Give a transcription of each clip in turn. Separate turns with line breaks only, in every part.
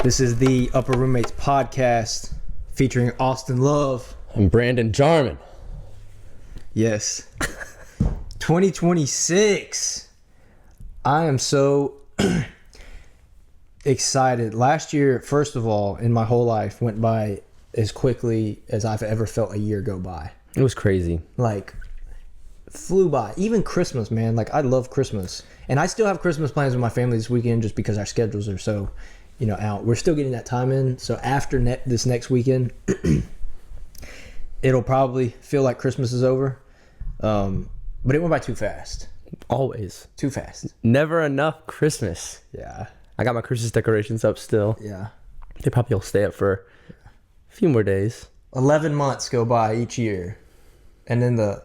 This is the Upper Roommates podcast featuring Austin Love.
And Brandon Jarman.
Yes. 2026. I am so excited. Last year, first of all, in my whole life, went by as quickly as I've ever felt a year go by.
It was crazy.
Like, flew by. Even Christmas, man. Like, I love Christmas. And I still have Christmas plans with my family this weekend just because our schedules are so, out. We're still getting that time in. So after this next weekend, it'll probably feel like Christmas is over. But it went by too fast.
Always.
Too fast.
Never enough Christmas.
Yeah.
I got my Christmas decorations up still.
Yeah.
They probably will stay up for a few more days.
11 months go by each year. And then the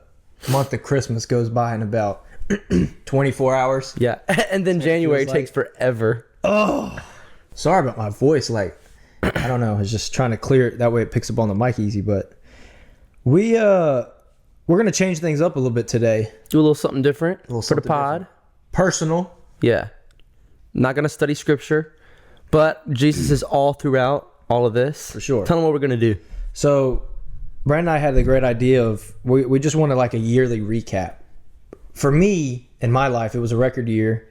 month of Christmas goes by in about 24 hours.
Yeah. And then January takes forever.
Oh. Sorry about my voice. Like, I don't know. I was just trying to clear it. That way it picks up on the mic easy. But we're going to change things up a little bit today.
Do a little something different for the pod.
Different. Personal.
Yeah. Not going to study scripture. But Jesus is all throughout all of this.
For sure.
Tell them what we're going to do.
So, Brandon and I had the great idea of, we just wanted like a yearly recap. For me, in my life, it was a record year.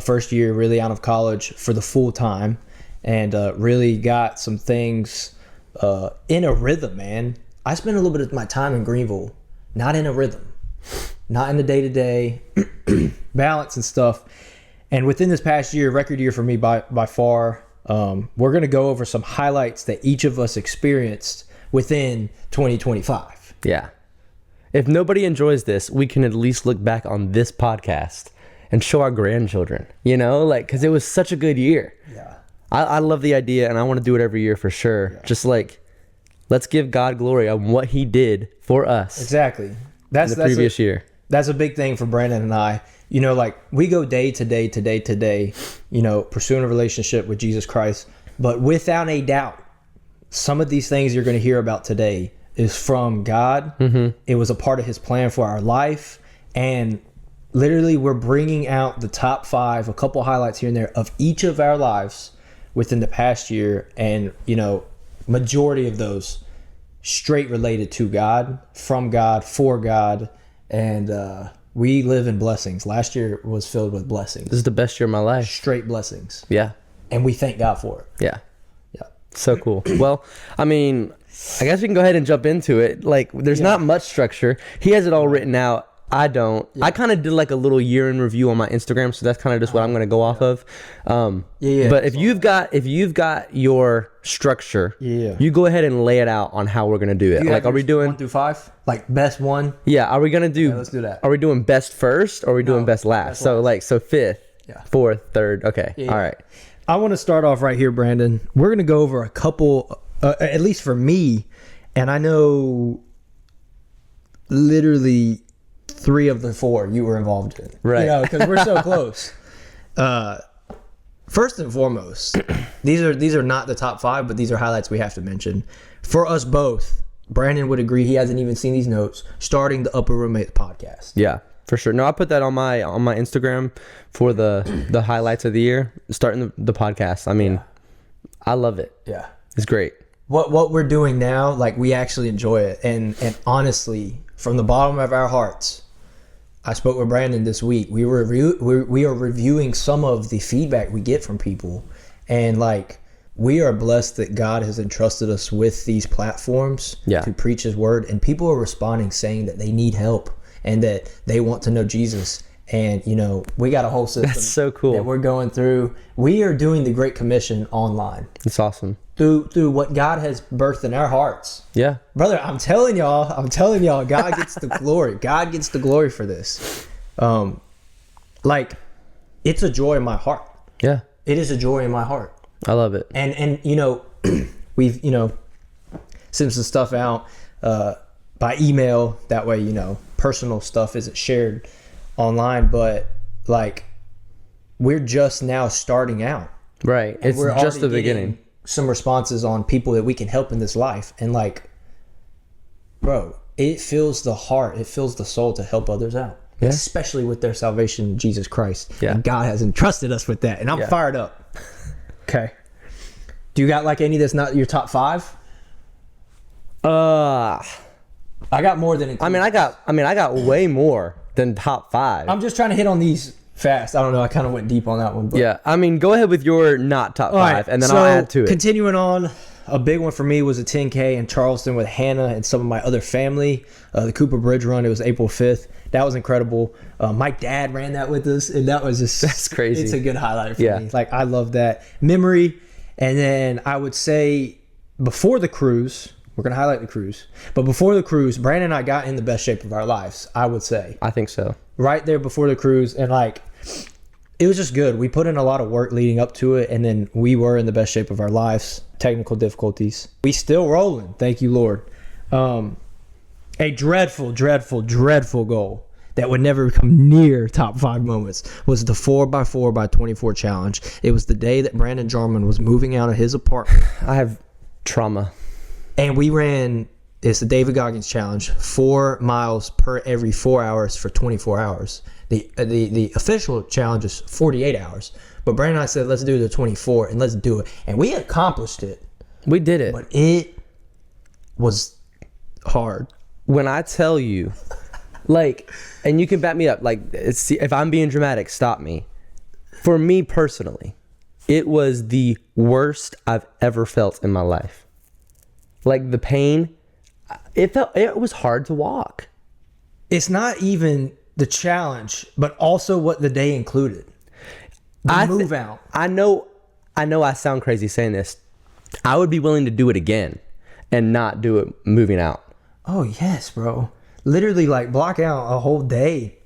First year really out of college for the full time, and really got some things in a rhythm, man. I spent a little bit of my time in Greenville, not in a rhythm, not in the day-to-day balance and stuff. And within this past year, record year for me by far, we're going to go over some highlights that each of us experienced within 2025.
Yeah. If nobody enjoys this, we can at least look back on this podcast and show our grandchildren, because it was such a good year.
Yeah.
I love the idea, and I want to do it every year for sure. Yeah. Just let's give God glory on what he did for us.
Exactly.
That's the previous year.
That's a big thing for Brandon and I. We go day to day to day to day, pursuing a relationship with Jesus Christ. But without a doubt, some of these things you're going to hear about today is from God. Mm-hmm. It was a part of his plan for our life. And literally, we're bringing out the top 5, a couple highlights here and there of each of our lives within the past year. And, majority of those straight related to God, from God, for God. And we live in blessings. Last year was filled with blessings.
This is the best year of my life.
Straight blessings.
Yeah.
And we thank God for it.
Yeah. Yeah. So cool. Well, I guess we can go ahead and jump into it. There's not much structure. He has it all written out. I don't. Yeah. I kind of did a little year in review on my Instagram, so that's kind of just what I'm going to go off of. But if you've got your structure, you go ahead and lay it out on how we're going to do it. Are we doing
1 through 5? Best one?
Yeah. Are we going to do?
Yeah, let's do that.
Are we doing best first, or are we doing best last? So 5th, 4th, 3rd. Okay. Yeah. All right.
I want to start off right here, Brandon. We're going to go over a couple, at least for me, and I know literally 3 of the 4 you were involved in,
right?
Because we're so close. First and foremost, these are not the top 5, but these are highlights we have to mention for us both. Brandon would agree. He hasn't even seen these notes. Starting the Upper Roommates podcast.
Yeah, for sure. No, I put that on my Instagram for the highlights of the year. Starting the podcast. I love it.
Yeah,
it's great.
What we're doing now, we actually enjoy it, and honestly, from the bottom of our hearts. I spoke with Brandon this week. We are reviewing some of the feedback we get from people. And we are blessed that God has entrusted us with these platforms to preach his word. And people are responding saying that they need help and that they want to know Jesus. And, we got a whole system.
That's so cool.
That we're going through. We are doing the Great Commission online.
It's awesome.
Through what God has birthed in our hearts.
Yeah.
Brother, I'm telling y'all, God gets the glory. God gets the glory for this. It's a joy in my heart.
Yeah.
It is a joy in my heart.
I love it.
And we've, sent some stuff out by email. That way, personal stuff isn't shared online. But, we're just now starting out.
Right. It's just the beginning.
Some responses on people that we can help in this life, and bro, it fills the heart, it fills the soul to help others out, especially with their salvation in Jesus Christ. And God has entrusted us with that, and I'm fired up. Okay, Do you got like any that's not your top 5? I got more than
I mean, I got way more than top 5.
I'm just trying to hit on these fast. I don't know. I kind of went deep on that one. But.
Yeah, I mean, go ahead with your not top 5,
right,
and then
so
I'll add to it.
Continuing on, a big one for me was a 10K in Charleston with Hannah and some of my other family. The Cooper Bridge run. It was April 5th. That was incredible. My dad ran that with us, and that was just
That's crazy.
It's a good highlight for me. Like, I love that memory. And then I would say before the cruise, we're gonna highlight the cruise, but before the cruise, Brandon and I got in the best shape of our lives. I would say.
I think so.
Right there before the cruise, and like, it was just good. We put in a lot of work leading up to it, and then we were in the best shape of our lives. Technical difficulties. We still rolling. Thank you, Lord. A dreadful, dreadful, dreadful goal that would never come near top 5 moments was the 4x4x24 challenge. It was the day that Brandon Jarman was moving out of his apartment.
I have trauma.
And we ran, it's the David Goggins challenge, 4 miles per every 4 hours for 24 hours. The official challenge is 48 hours. But Brandon and I said, let's do the 24 and let's do it. And we accomplished it.
We did it.
But it was hard.
When I tell you, like, and you can back me up, like, if I'm being dramatic, stop me. For me personally, it was the worst I've ever felt in my life. Like, the pain, it was hard to walk.
It's not even the challenge, but also what the day included. The move out.
I know I sound crazy saying this. I would be willing to do it again and not do it moving out.
Oh, yes, bro. Literally, like, block out a whole day.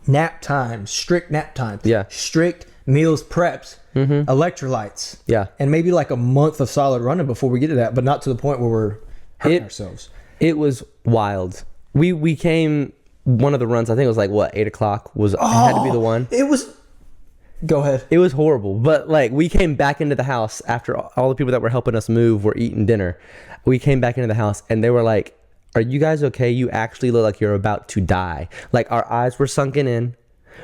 Nap time, strict nap time.
Yeah.
Strict meals preps, electrolytes.
Yeah.
And maybe like a month of solid running before we get to that, but not to the point where we're hurting ourselves.
It was wild. We came, one of the runs, I think it was like, what, 8 o'clock had to be the one.
It was... Go ahead.
It was horrible. But like, we came back into the house after all the people that were helping us move were eating dinner. We came back into the house and they were like, are you guys okay? You actually look like you're about to die. Like, our eyes were sunken in.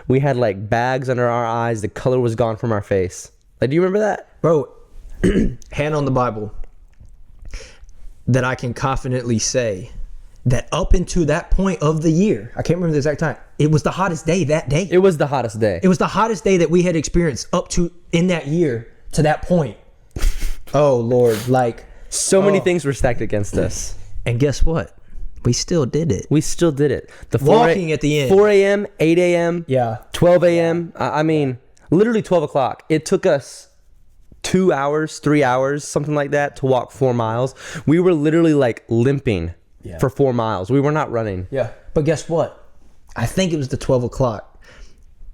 We had like bags under our eyes. The color was gone from our face. Like, do you remember that?
Bro, hand on the Bible, that I can confidently say that up into that point of the year, I can't remember the exact time, it was the hottest day that day.
It was the hottest day.
It was the hottest day that we had experienced up to in that year to that point. Oh, Lord. Like,
so many things were stacked against us.
And guess what? We still did it.
We still did it.
Walking at the end.
4 a.m., 8 a.m.,
yeah,
12 a.m. I mean, literally 12 o'clock. It took us 2 hours, 3 hours, something like that, to walk 4 miles. We were literally like limping for 4 miles. We were not running.
Yeah. But guess what? I think it was the 12 o'clock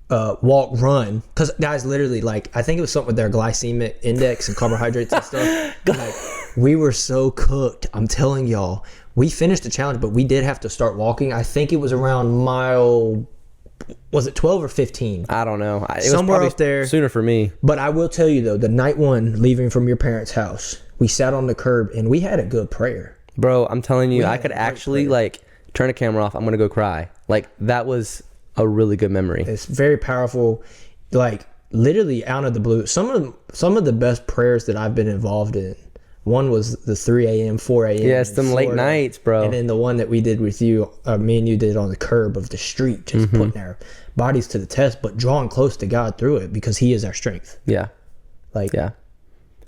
walk run. Because guys, literally, like, I think it was something with their glycemic index and carbohydrates and stuff. Like, we were so cooked. I'm telling y'all. We finished the challenge, but we did have to start walking. I think it was around mile, was it 12 or 15?
I don't know. It
Somewhere
was
up there.
Sooner for me.
But I will tell you, though, the night one, leaving from your parents' house, we sat on the curb and we had a good prayer.
Bro, I'm telling you, I could actually, like, turn the camera off. I'm going to go cry. Like, that was a really good memory.
It's very powerful. Like, literally out of the blue. Some of the best prayers that I've been involved in. One was the 3 a.m., 4 a.m.
Yes, them late nights, bro.
And then the one that we did with you, me and you did on the curb of the street, just putting our bodies to the test, but drawing close to God through it because He is our strength.
Yeah.
Like,
yeah.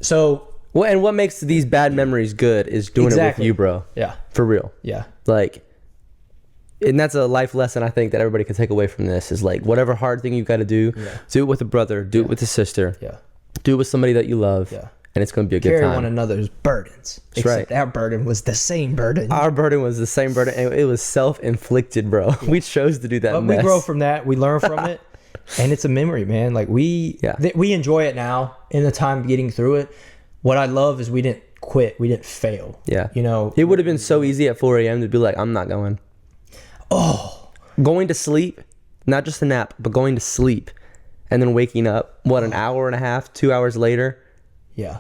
So.
Well, and what makes these bad memories good is doing it with you, bro.
Yeah.
For real.
Yeah.
Like, and that's a life lesson I think that everybody can take away from this is like, whatever hard thing you got to do, do it with a brother, do it with a sister, do it with somebody that you love. Yeah. And it's going to be a good time.
Carry one another's burdens.
That's right.
Our burden was the same burden.
Our burden was the same burden. And it was self-inflicted, bro. Yeah. We chose to do that.
But we grow from that. We learn from it. And it's a memory, man. Like, we enjoy it now in the time getting through it. What I love is we didn't quit. We didn't fail.
Yeah.
You know.
It would have been so easy at 4 a.m. to be like, I'm not going.
Oh.
Going to sleep. Not just a nap, but going to sleep. And then waking up, an hour and a half, 2 hours later.
Yeah.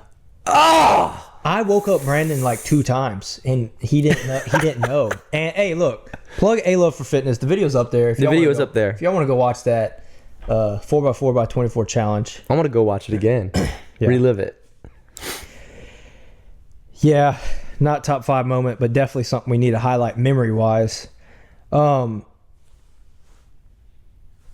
Oh! I woke up Brandon like 2 times, and he didn't know. And hey, look, plug A Love for Fitness. The video's up there.
The video's up there.
If y'all want to go watch that 4x4x24 challenge,
I want to go watch it again. Relive it.
Yeah, not top 5 moment, but definitely something we need to highlight memory wise.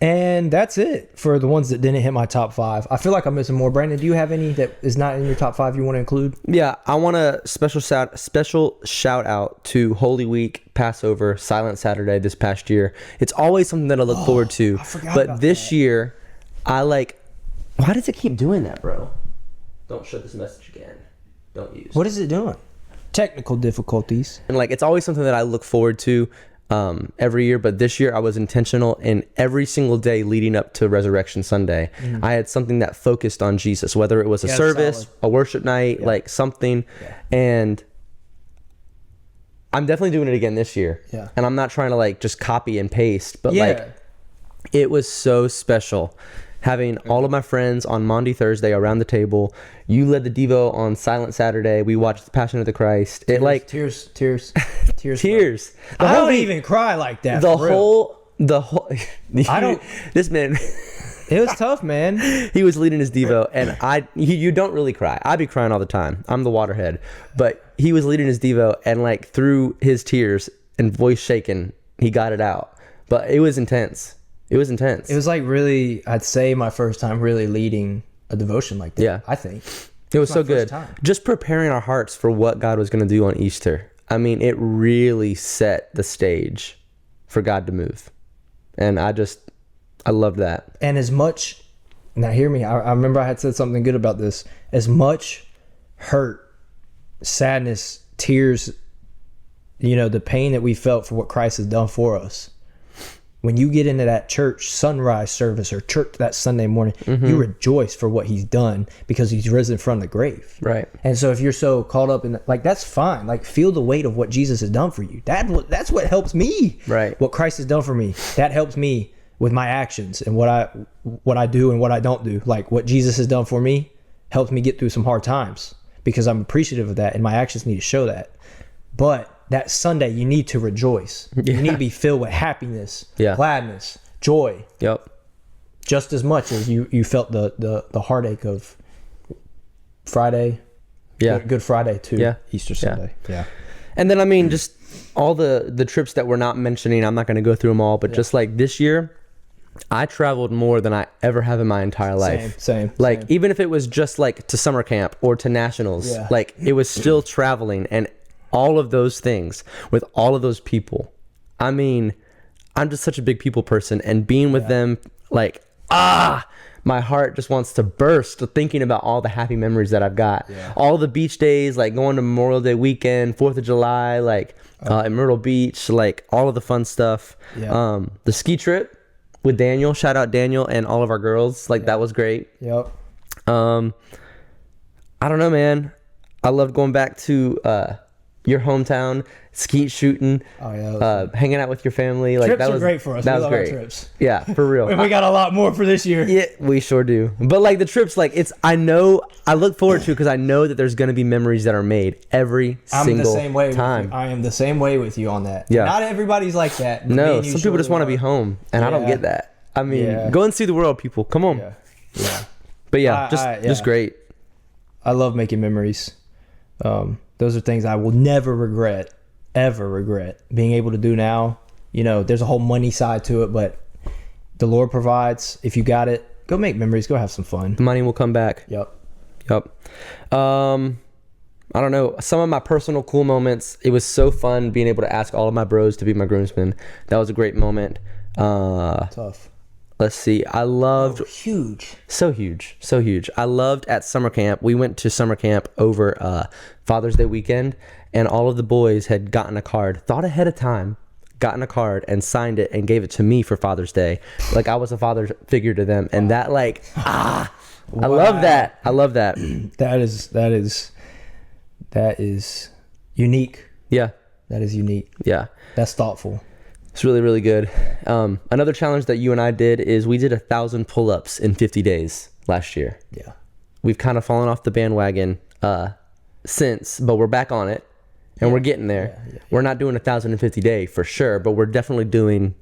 And that's it for the ones that didn't hit my top 5. I feel like I'm missing more. Brandon, do you have any that is not in your top 5 you want to include?
Yeah, I want a special shout out to Holy Week, Passover, Silent Saturday this past year. It's always something that I look forward to.
I forgot
but
about
this
that.
year, why does it keep doing that, bro? Don't show this message again. Don't use.
What is it doing? Technical difficulties.
And like, it's always something that I look forward to every year, but this year I was intentional, in every single day leading up to Resurrection Sunday, I had something that focused on Jesus, whether it was a service,
solid.
a worship night, like something. And I'm definitely doing it again this year.
Yeah.
And I'm not trying to like just copy and paste, but
Yeah.
like, it was so special having all of my friends on Maundy Thursday around the table. You led the Devo on Silent Saturday. We watched the Passion of the Christ. It like
tears.
tears.
I don't even cry like that.
The
for real.
whole
I don't.
This man,
It was tough, man.
he was leading his Devo, and you don't really cry. I be crying all the time. I'm the waterhead, but he was leading his Devo, and like through his tears and voice shaking, he got it out. But it was intense. It was intense.
It was like really, I'd say my first time really leading a devotion like that.
Yeah.
I think.
It was
my
so
first
good.
time.
Just preparing our hearts for what God was going to do on Easter. I mean, it really set the stage for God to move. And I loved that.
And as much, now hear me, I remember I had said something good about this. As much hurt, sadness, tears, the pain that we felt for what Christ has done for us. When you get into that church sunrise service or church that Sunday morning, you rejoice for what he's done because he's risen from the grave.
Right.
And so if you're so caught up in like, that's fine. Like, feel the weight of what Jesus has done for you. That's what helps me.
Right.
What Christ has done for me. That helps me with my actions and what I do and what I don't do. Like, what Jesus has done for me helps me get through some hard times because I'm appreciative of that and my actions need to show that. But that Sunday, you need to rejoice. You need to be filled with happiness, gladness, joy.
Yep.
Just as much as you felt the heartache of Friday.
Yeah.
Good Friday to
Yeah.
Easter Sunday. Yeah.
And then, I mean, just all the trips that we're not mentioning, I'm not going to go through them all, but just like this year, I traveled more than I ever have in my entire life.
Same.
Like, even if it was just like to summer camp or to nationals, like it was still traveling, and all of those things with all of those people. I mean, I'm just such a big people person, and being with them, like, my heart just wants to burst thinking about all the happy memories that I've got. All the beach days, like going to Memorial Day weekend, 4th of July, like in Myrtle Beach, like all of the fun stuff. The ski trip with Daniel, shout out Daniel and all of our girls. Like that was great.
Yep.
I don't know, man. I love going back to your hometown, skeet shooting, hanging out with your family. Like
Trips
that
are
was
great for us.
That
We
was
love our
great.
trips.
Yeah, for real.
We got a lot more for this year.
Yeah, we sure do. But like the trips, like I look forward to, because I know that there's gonna be memories that are made every single time.
I am the same way with you on that.
Yeah.
Not everybody's like that.
No, some people just want to be home, and I don't get that. I mean, go and see the world, people. Come on.
Yeah.
But yeah, just great.
I love making memories. Those are things I will never ever regret being able to do now. There's a whole money side to it, but the Lord provides. If you got it, go make memories, go have some fun.
The money will come back.
Yep.
I don't know, some of my personal cool moments, it was so fun being able to ask all of my bros to be my groomsmen. That was a great moment.
Tough.
Let's see. I loved
Huge.
So huge. I loved at summer camp. We went to summer camp over Father's Day weekend, and all of the boys had gotten a card, thought ahead of time, gotten a card and signed it and gave it to me for Father's Day. Like I was a father figure to them. And that I love that. I love that.
That is unique.
Yeah.
That is unique.
Yeah.
That's thoughtful.
It's really, really good. Another challenge that you and I did is we did 1,000 pull-ups in 50 days last year.
Yeah.
We've kind of fallen off the bandwagon since, but we're back on it, and we're getting there. Yeah. We're not doing 1,050 day for sure, but we're definitely doing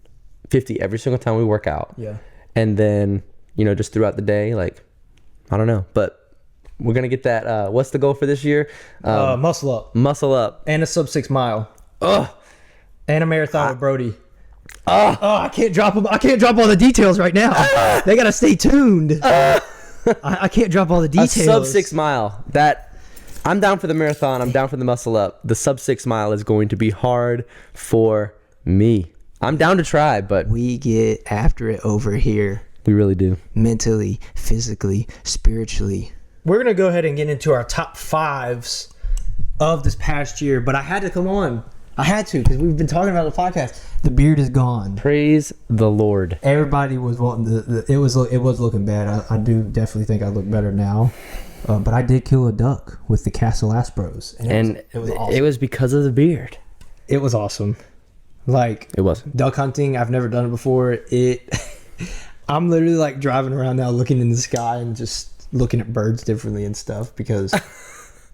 50 every single time we work out.
Yeah.
And then, just throughout the day, like, I don't know, but We're gonna get that. What's the goal for this year?
Muscle up
Muscle up.
and a sub 6 mile
Ugh.
and a marathon with Brody. I can't drop them. I can't drop all the details right now. They gotta stay tuned. I can't drop all the details.
A sub 6 mile. That I'm down for the marathon. I'm down for the muscle up. The sub 6 mile is going to be hard for me. I'm down to try, but
We get after it over here.
we really do.
Mentally, physically, spiritually. We're gonna go ahead and get into our top 5s of this past year, but I had to come on. I had to because we've been talking about the podcast. The beard is gone.
Praise the Lord.
Everybody was wanting it was looking bad. I do definitely think I look better now, but I did kill a duck with the Castle Aspros,
And
it was awesome.
it was because of the beard.
It was awesome. Like
It wasn't.
duck hunting, I've never done it before. I'm literally like driving around now looking in the sky and just looking at birds differently and stuff because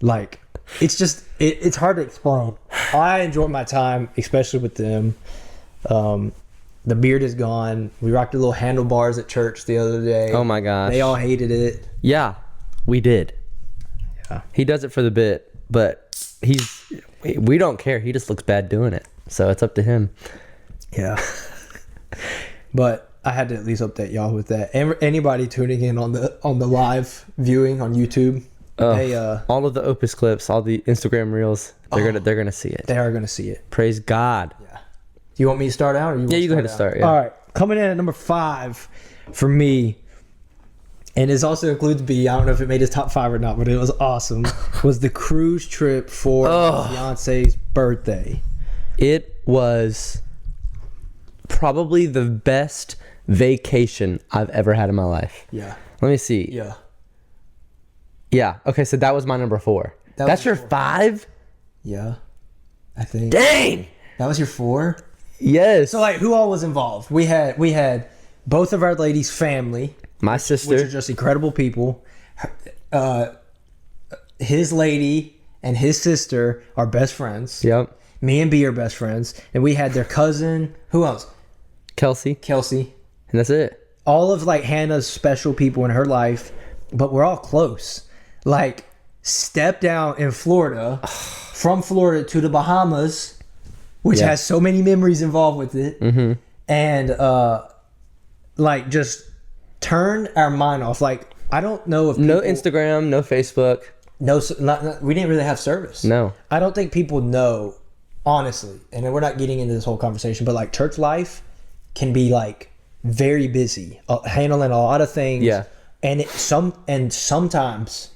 like it's just it's hard to explain. I enjoyed my time, especially with them. The beard is gone. We rocked the little handlebars at church the other day.
Oh my gosh.
They all hated it.
Yeah, we did.
Yeah.
He does it for the bit, but we don't care. He just looks bad doing it. So it's up to him.
Yeah. But I had to at least update y'all with that. Anybody tuning in on the live viewing on YouTube, they
all of the Opus clips, all the Instagram reels, they're gonna see it.
they are gonna see it.
Praise God.
Yeah. Do you want me to start out? Or
Yeah, you go ahead and start. Yeah.
All right. Coming in at number 5 for me, and this also includes B. I don't know if it made his top 5 or not, but it was awesome. Was the cruise trip for Beyonce's birthday.
It was probably the best vacation I've ever had in my life.
Yeah.
Let me see.
Yeah.
Yeah. Okay, so that was my number 4. That's your 5?
Yeah. I think.
Dang.
That was your 4?
Yes.
So like who all was involved? We had both of our ladies' family,
my
which
sister.
are just incredible people. His lady and his sister are best friends.
Yep.
Me and B are best friends, and we had their cousin. Who else?
Kelsey.
Kelsey.
And that's it.
All of like Hannah's special people in her life, but we're all close. Like step down in Florida, from Florida to the Bahamas, which has so many memories involved with it, and like just turn our mind off. Like I don't know if
No Instagram, no Facebook.
we didn't really have service.
No.
I don't think people know, honestly, and we're not getting into this whole conversation, but like church life can be like very busy, handling a lot of things.
Yeah.
And sometimes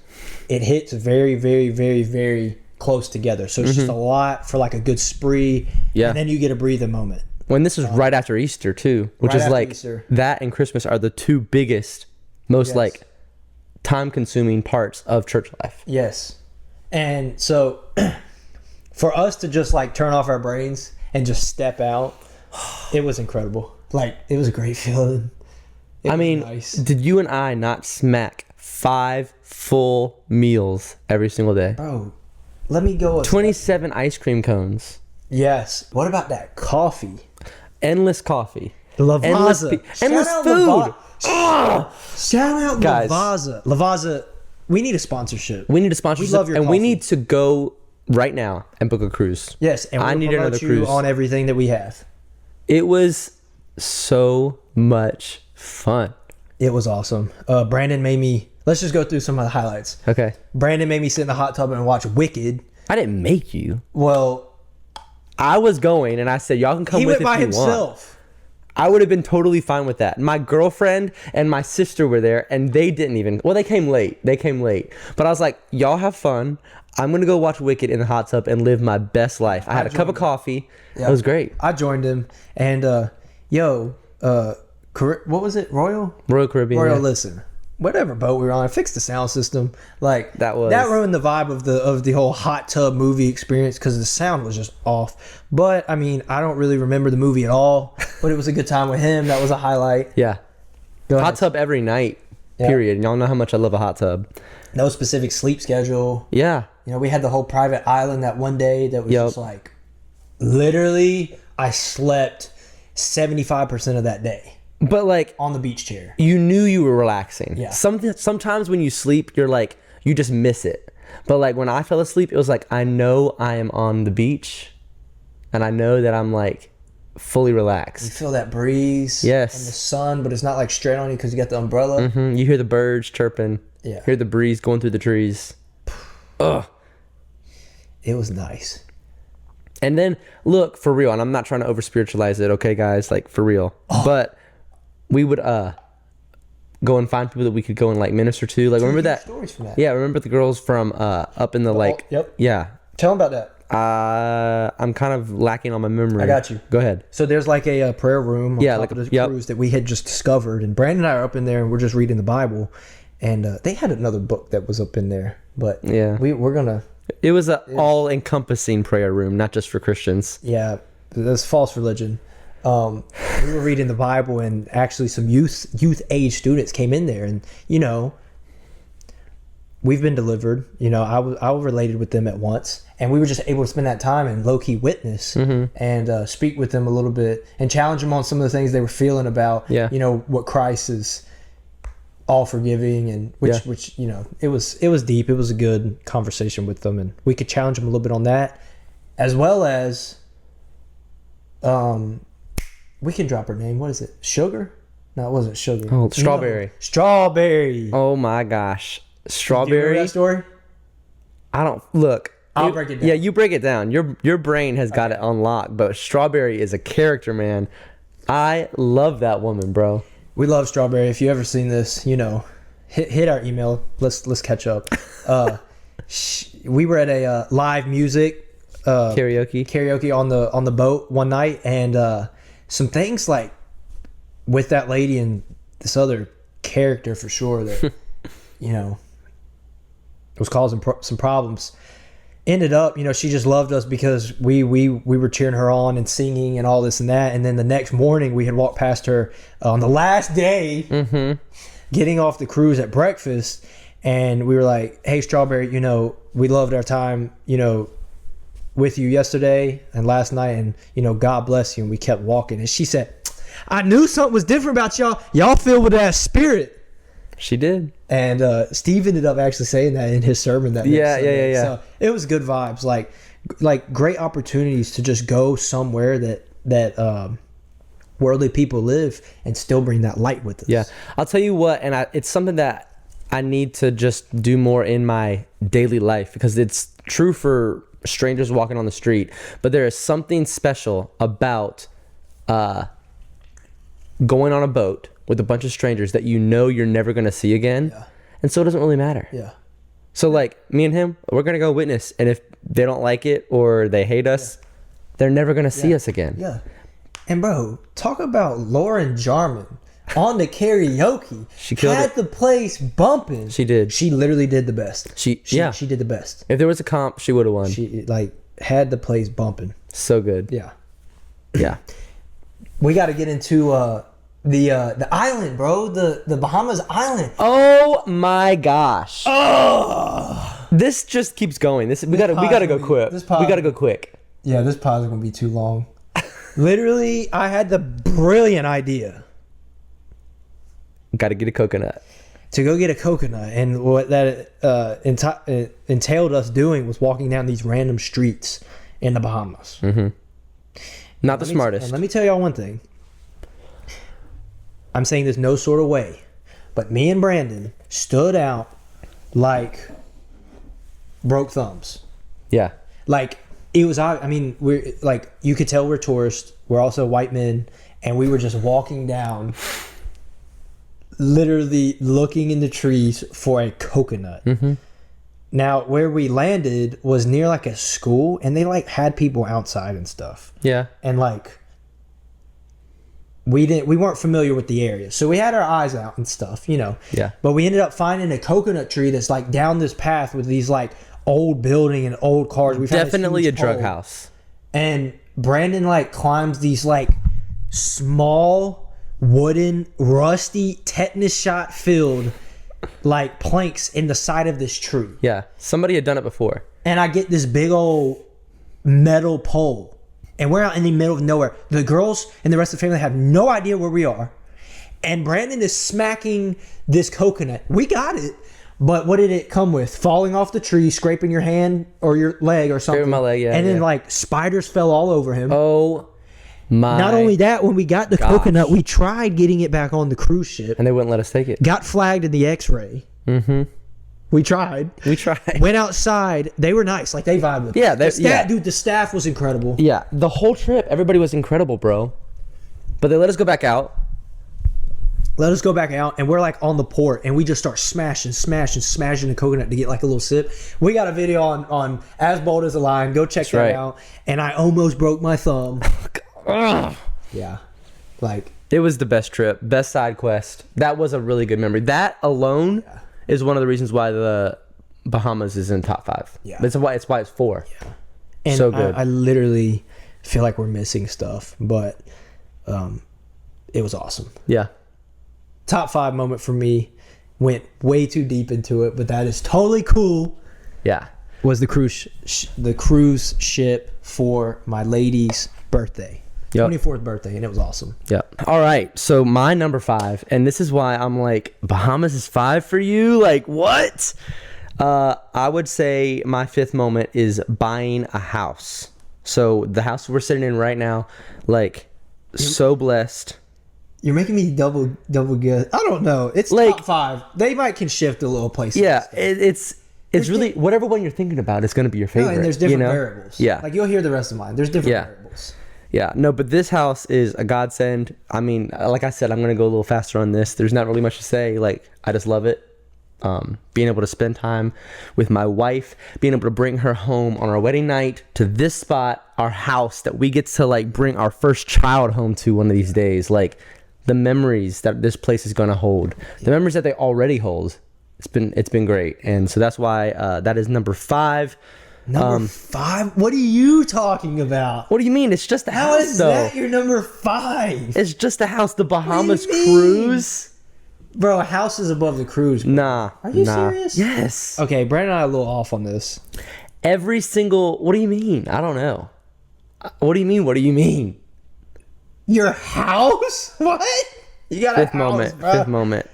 it hits very, very, very, very close together. So it's just a lot for like a good spree.
Yeah.
And then you get a breathing moment.
When this is right after Easter too, which
Right
is
after
like
Easter.
that and Christmas are the two biggest, most like time-consuming parts of church life.
Yes. And so for us to just like turn off our brains and just step out, it was incredible. Like it was a great feeling.
I mean,
nice.
did you and I not smack 5 full meals every single day?
Bro, let me go.
27 ice cream cones.
Yes. What about that coffee?
Endless coffee.
Lavazza.
Endless
Shout out
food.
Shout out
Guys.
Lavazza. Lavazza, we need a sponsorship.
We need a sponsorship.
We love your
and we
coffee.
need to go right now and book a cruise.
Yes, and
I
we'll
need
promote
another
you
cruise.
on everything that we have.
It was so much fun.
It was awesome. Brandon made me. Let's just go through some of the highlights.
Okay.
Brandon made me sit in the hot tub and watch Wicked.
I didn't make you.
Well,
I was going and I said, y'all can come
he
with
went by
if you want.
himself.
I would have been totally fine with that. My girlfriend and my sister were there and they didn't even, well, they came late. But I was like, y'all have fun. I'm going to go watch Wicked in the hot tub and live my best life. I had a cup of coffee.
Yeah.
It was great.
I joined him and what was it? Royal
Caribbean.
Royal,
yeah.
listen. Whatever boat we were on, fixed the sound system. Like
That
ruined the vibe of the whole hot tub movie experience because the sound was just off. But I mean, I don't really remember the movie at all. But it was a good time with him. That was a highlight.
Yeah.
Go ahead.
Hot tub every night,
Yeah.
period. Y'all know how much I love a hot tub.
No specific sleep schedule.
Yeah.
You know, we had the whole private island that one day that was
Yep.
just like, literally, I slept 75% of that day
But like,
on the beach chair.
you knew you were relaxing.
Yeah.
Sometimes when you sleep, you're like, you just miss it. But like when I fell asleep, it was like I know I am on the beach, and I know that I'm like fully
You
relaxed.
feel that breeze.
Yes.
And the sun, but it's not like straight on you because you got the umbrella.
You hear the birds chirping.
Yeah.
Hear the breeze going through the trees. Ugh.
It was nice.
And then look, for real, and I'm not trying to over spiritualize it, okay, guys, like for real. But we would go and find people that we could go and like minister to. Like remember that?
Stories from that.
Yeah, remember the girls from up in the like.
Yep.
Yeah.
Tell them about that.
I'm kind of lacking on my memory.
I got you.
Go ahead.
So there's like a prayer room on top of the cruise that we had just discovered, and Brandon and I are up in there, and we're just reading the Bible, and they had another book that was up in there, but
Yeah.
we're gonna.
It was an all-encompassing prayer room, not just for Christians.
Yeah, that's false religion. We were reading the Bible, and actually some youth age students came in there, and we've been delivered. I related with them at once, and we were just able to spend that time and low key witness and speak with them a little bit and challenge them on some of the things they were feeling about.
Yeah.
What Christ is all forgiving, and which it was deep. It was a good conversation with them, and we could challenge them a little bit on that, as well as we can drop her name. What is it? Sugar? No, it wasn't Sugar.
Oh, Strawberry.
No. Strawberry.
Oh my gosh.
Do you
Strawberry.
remember that story?
I don't look.
I'll break it down.
Yeah, you break it down. Your brain has got it unlocked, but Strawberry is a character, man. I love that woman, bro.
We love Strawberry. If you ever seen this, hit our email. Let's catch up. We were at a live music karaoke on the boat one night, and some things like with that lady and this other character for sure that was causing some problems. Ended up, she just loved us because we were cheering her on and singing and all this and that. And then the next morning we had walked past her on the last day, getting off the cruise at breakfast. And we were like, hey, Strawberry, we loved our time, with you yesterday and last night. And, God bless you. And we kept walking. And she said, I knew something was different about y'all. Y'all filled with that spirit.
She did.
And Steve ended up actually saying that in his sermon that next Sunday.
Yeah.
So it was good vibes, like great opportunities to just go somewhere that worldly people live and still bring that light with us.
Yeah, I'll tell you what, and it's something that I need to just do more in my daily life, because it's true for strangers walking on the street, but there is something special about going on a boat with a bunch of strangers that you're never going to see again.
Yeah.
And so it doesn't really matter.
Yeah.
So like me and him, we're going to go witness. And if they don't like it or they hate us, they're never going to see us again.
Yeah. And bro, talk about Lauren Jarman on the karaoke.
She killed
had
it.
the place bumping.
She did.
She literally did the best.
She
did the best.
If there was a comp, she would have won.
She had the place bumping.
So good.
Yeah.
Yeah.
We got to get into the island, bro. The Bahamas island.
Oh my gosh. Oh. This just keeps going. We gotta go quick. We gotta go quick.
Yeah, this pod is gonna be too long. Literally, I had the brilliant idea.
Gotta get a coconut.
To go get a coconut, and what that entailed us doing was walking down these random streets in the Bahamas.
Mm-hmm. Not the smartest.
And let me tell y'all one thing. I'm saying this no sort of way, but me and Brandon stood out like broke thumbs.
Yeah.
Like it was, we're like, you could tell we're tourists. We're also white men, and we were just walking down, literally looking in the trees for a coconut.
Mm-hmm.
Now, where we landed was near like a school, and they like had people outside and stuff.
Yeah.
And like, we weren't familiar with the area, so we had our eyes out and stuff,
Yeah.
But we ended up finding a coconut tree that's like down this path with these like old building and old cars. We found
definitely a drug
pole.
house.
And Brandon like climbs these like small wooden rusty tetanus shot filled like planks in the side of this tree.
Yeah. Somebody had done it before.
And I get this big old metal pole. And we're out in the middle of nowhere. The girls and the rest of the family have no idea where we are. And Brandon is smacking this coconut. We got it. But what did it come with? Falling off the tree, scraping your hand or your leg or something.
Scraping my leg, yeah.
And then like spiders fell all over him.
Oh my.
Not only that, when we got the coconut, we tried getting it back on the cruise ship.
And they wouldn't let us take it.
Got flagged in the X-ray. Mm-hmm. We tried. Went outside. They were nice. Like they vibed with us.
Yeah.
Dude, the staff was incredible.
Yeah. The whole trip, everybody was incredible, bro. But they let us go back out.
And we're like on the port, and we just start smashing the coconut to get like a little sip. We got a video on As Bold as a Lion. Go check that out. And I almost broke my thumb. Yeah, like
it was the best trip, best side quest. That was a really good memory. That alone is one of the reasons why the Bahamas is in top 5. Yeah, that's why it's 4.
Yeah, and
so good.
I literally feel like we're missing stuff, but it was awesome.
Yeah.
Top 5 moment for me. Went way too deep into it, but that is totally cool.
Yeah,
was the cruise ship for my lady's birthday. 24th birthday, and it was awesome.
Yeah. All right. So my number 5, and this is why I'm like, Bahamas is 5 for you? Like, what? I would say my 5th moment is buying a house. So the house we're sitting in right now, like, so blessed.
You're making me double good. I don't know. It's like, top 5. They can shift a little places.
Yeah. It's really, whatever one you're thinking about is going to be your favorite.
No, and there's different variables.
Yeah.
Like, you'll hear the rest of mine. There's different variables.
Yeah, no, but this house is a godsend. I mean, like I said, I'm going to go a little faster on this. There's not really much to say. Like, I just love it. Being able to spend time with my wife, being able to bring her home on our wedding night to this spot, our house that we get to like bring our first child home to one of these days. Like the memories that this place is going to hold, the memories that they already hold. It's been great. And so that's why that is number 5.
Number 5? What are you talking about?
What do you mean? It's just a house,
How is that your number 5?
It's just a house. The Bahamas cruise.
Bro, a house is above the cruise. Bro.
Nah.
Are you serious?
Yes.
Okay, Brandon and I are a little off on this.
Every single... What do you mean? I don't know. What do you mean? What do you mean?
Your house? What? You got a house, bro.
5th moment.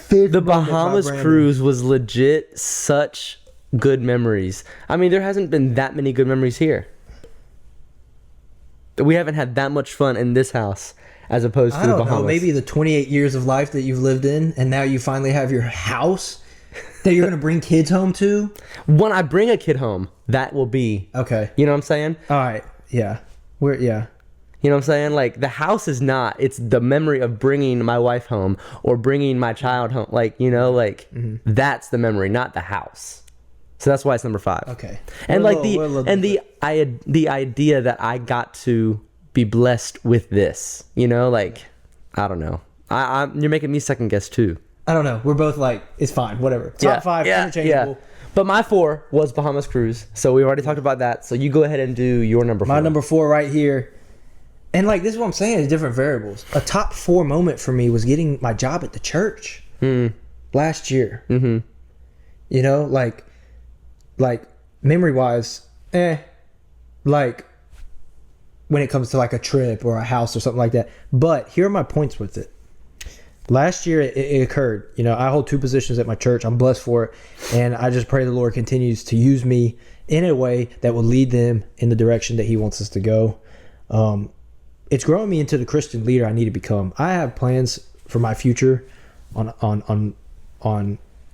The Bahamas cruise was legit such... good memories. I mean, there hasn't been that many good memories here. We haven't had that much fun in this house as opposed to the Bahamas. I don't know,
maybe the 28 years of life that you've lived in, and now you finally have your house that you're going to bring kids home to?
When I bring a kid home, that will be...
Okay.
You know what I'm saying?
All right. Yeah. Yeah.
You know what I'm saying? Like, the house is not... It's the memory of bringing my wife home or bringing my child home. Like, you know, like, that's the memory, not the house. So that's why it's number 5.
Okay.
And like the idea that I got to be blessed with this, you know, like, I don't know. You're making me second guess too.
I don't know. We're both like, it's fine, whatever. Top 5, interchangeable.
Yeah. But my 4 was Bahamas cruise. So we already talked about that. So you go ahead and do your number 4.
My number 4 right here. And like, this is what I'm saying, is different variables. A top 4 moment for me was getting my job at the church last year. Mm-hmm. You know, like memory wise, like when it comes to like a trip or a house or something like that. But here are my points with it. Last year it occurred. You know, I hold 2 positions at my church. I'm blessed for it. And I just pray the Lord continues to use me in a way that will lead them in the direction that He wants us to go. It's growing me into the Christian leader I need to become. I have plans for my future on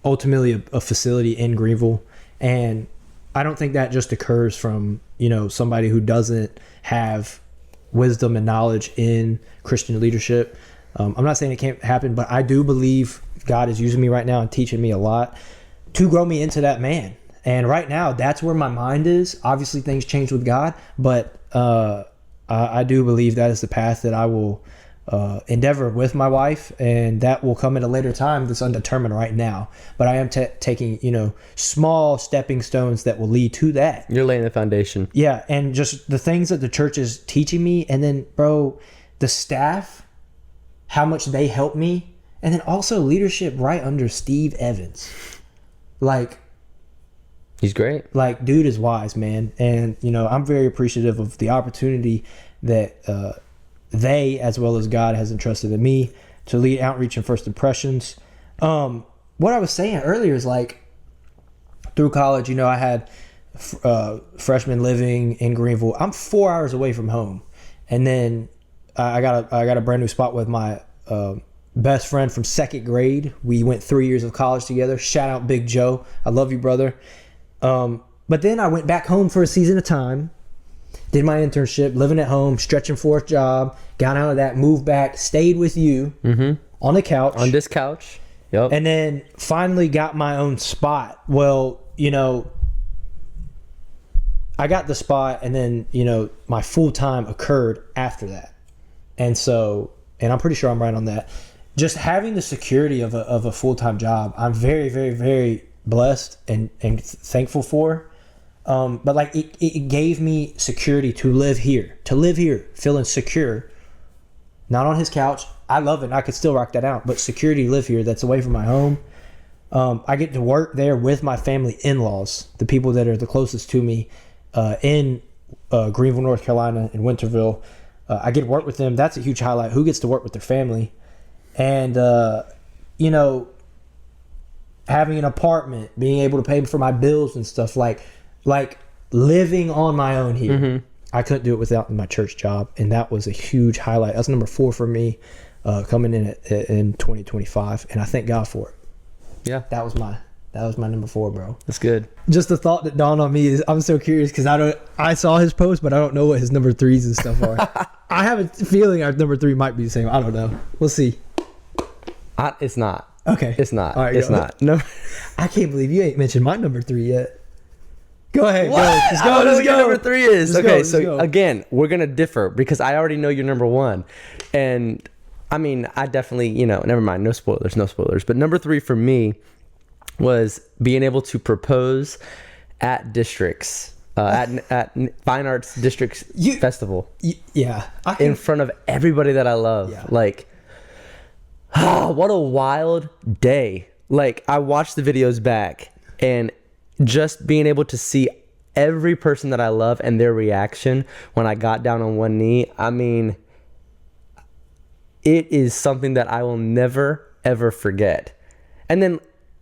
ultimately a facility in Greenville. And I don't think that just occurs from, you know, somebody who doesn't have wisdom and knowledge in Christian leadership. I'm not saying it can't happen, but I do believe God is using me right now and teaching me a lot to grow me into that man. And right now, that's where my mind is. Obviously, things change with God, but I do believe that is the path that I will endeavor with my wife, and that will come at a later time that's undetermined right now. But I am taking, you know, small stepping stones that will lead to that.
You're laying the foundation.
Yeah, and just the things that the church is teaching me, and then, bro, the staff, how much they help me, and then also leadership right under Steve Evans. Like,
he's great.
Like, dude is wise, man. And, you know, I'm very appreciative of the opportunity that they, as well as God, has entrusted in me to lead Outreach and First Impressions. what I was saying earlier is like through college, you know, I had freshman living in Greenville. I'm 4 hours away from home, and then I got a brand new spot with my best friend from second grade. We went 3 years of college together. Shout out Big Joe. I love you, brother. But then I went back home for a season of time, did my internship, living at home, stretching for a job, got out of that, moved back, stayed with you on the couch.
On this couch. Yep.
And then finally got my own spot. Well, you know, I got the spot, and then, you know, my full time occurred after that. And so, and I'm pretty sure I'm right on that. Just having the security of a full time job, I'm very, very, very blessed and thankful for. But like it gave me security to live here, feeling secure, not on his couch. I love it. I could still rock that out, but security to live here that's away from my home. I get to work there with my family in-laws, the people that are the closest to me in Greenville, North Carolina, in Winterville. I get to work with them. That's a huge highlight. Who gets to work with their family? And, you know, having an apartment, being able to pay for my bills and stuff, like living on my own here. I couldn't do it without my church job, and that was a huge highlight. That's number 4 for me coming in 2025, and I thank God for it.
Yeah,
that was my number 4, bro.
That's good.
Just the thought that dawned on me is I'm so curious because I saw his post, but I don't know what his number 3s and stuff are. I have a feeling our number 3 might be the same. I don't know. We'll see.
It's not.
Okay.
It's not.
All right,
it's not. No.
I can't believe you ain't mentioned my number 3 yet. Go ahead.
What?
Let's go.
I don't know
Let's
what your
go.
number 3 is.
Let's
Okay,
go,
so
let's go.
again, we're gonna differ because I already know your number 1, and I mean, I definitely, you know, never mind. No spoilers. But number 3 for me was being able to propose at districts, at Fine Arts Districts Festival.
Yeah.
In front of everybody that I love.
Yeah.
Like, what a wild day. Like, I watched the videos back, and just being able to see every person that I love and their reaction when I got down on one knee, I mean, it is something that I will never, ever forget. And then,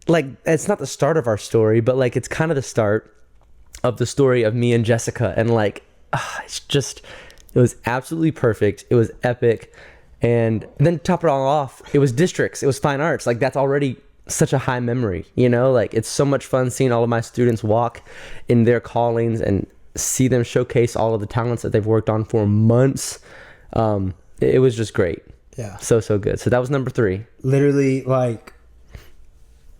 like, it's not the start of our story, but, like, it's kind of the start of the story of me and Jessica. And, like, it was absolutely perfect. It was epic. And then top it all off, it was districts. It was fine arts. Like, that's already such a high memory, you know? Like, it's so much fun seeing all of my students walk in their callings and see them showcase all of the talents that they've worked on for months. It was just great.
Yeah.
So good. So that was number 3.
Literally, like,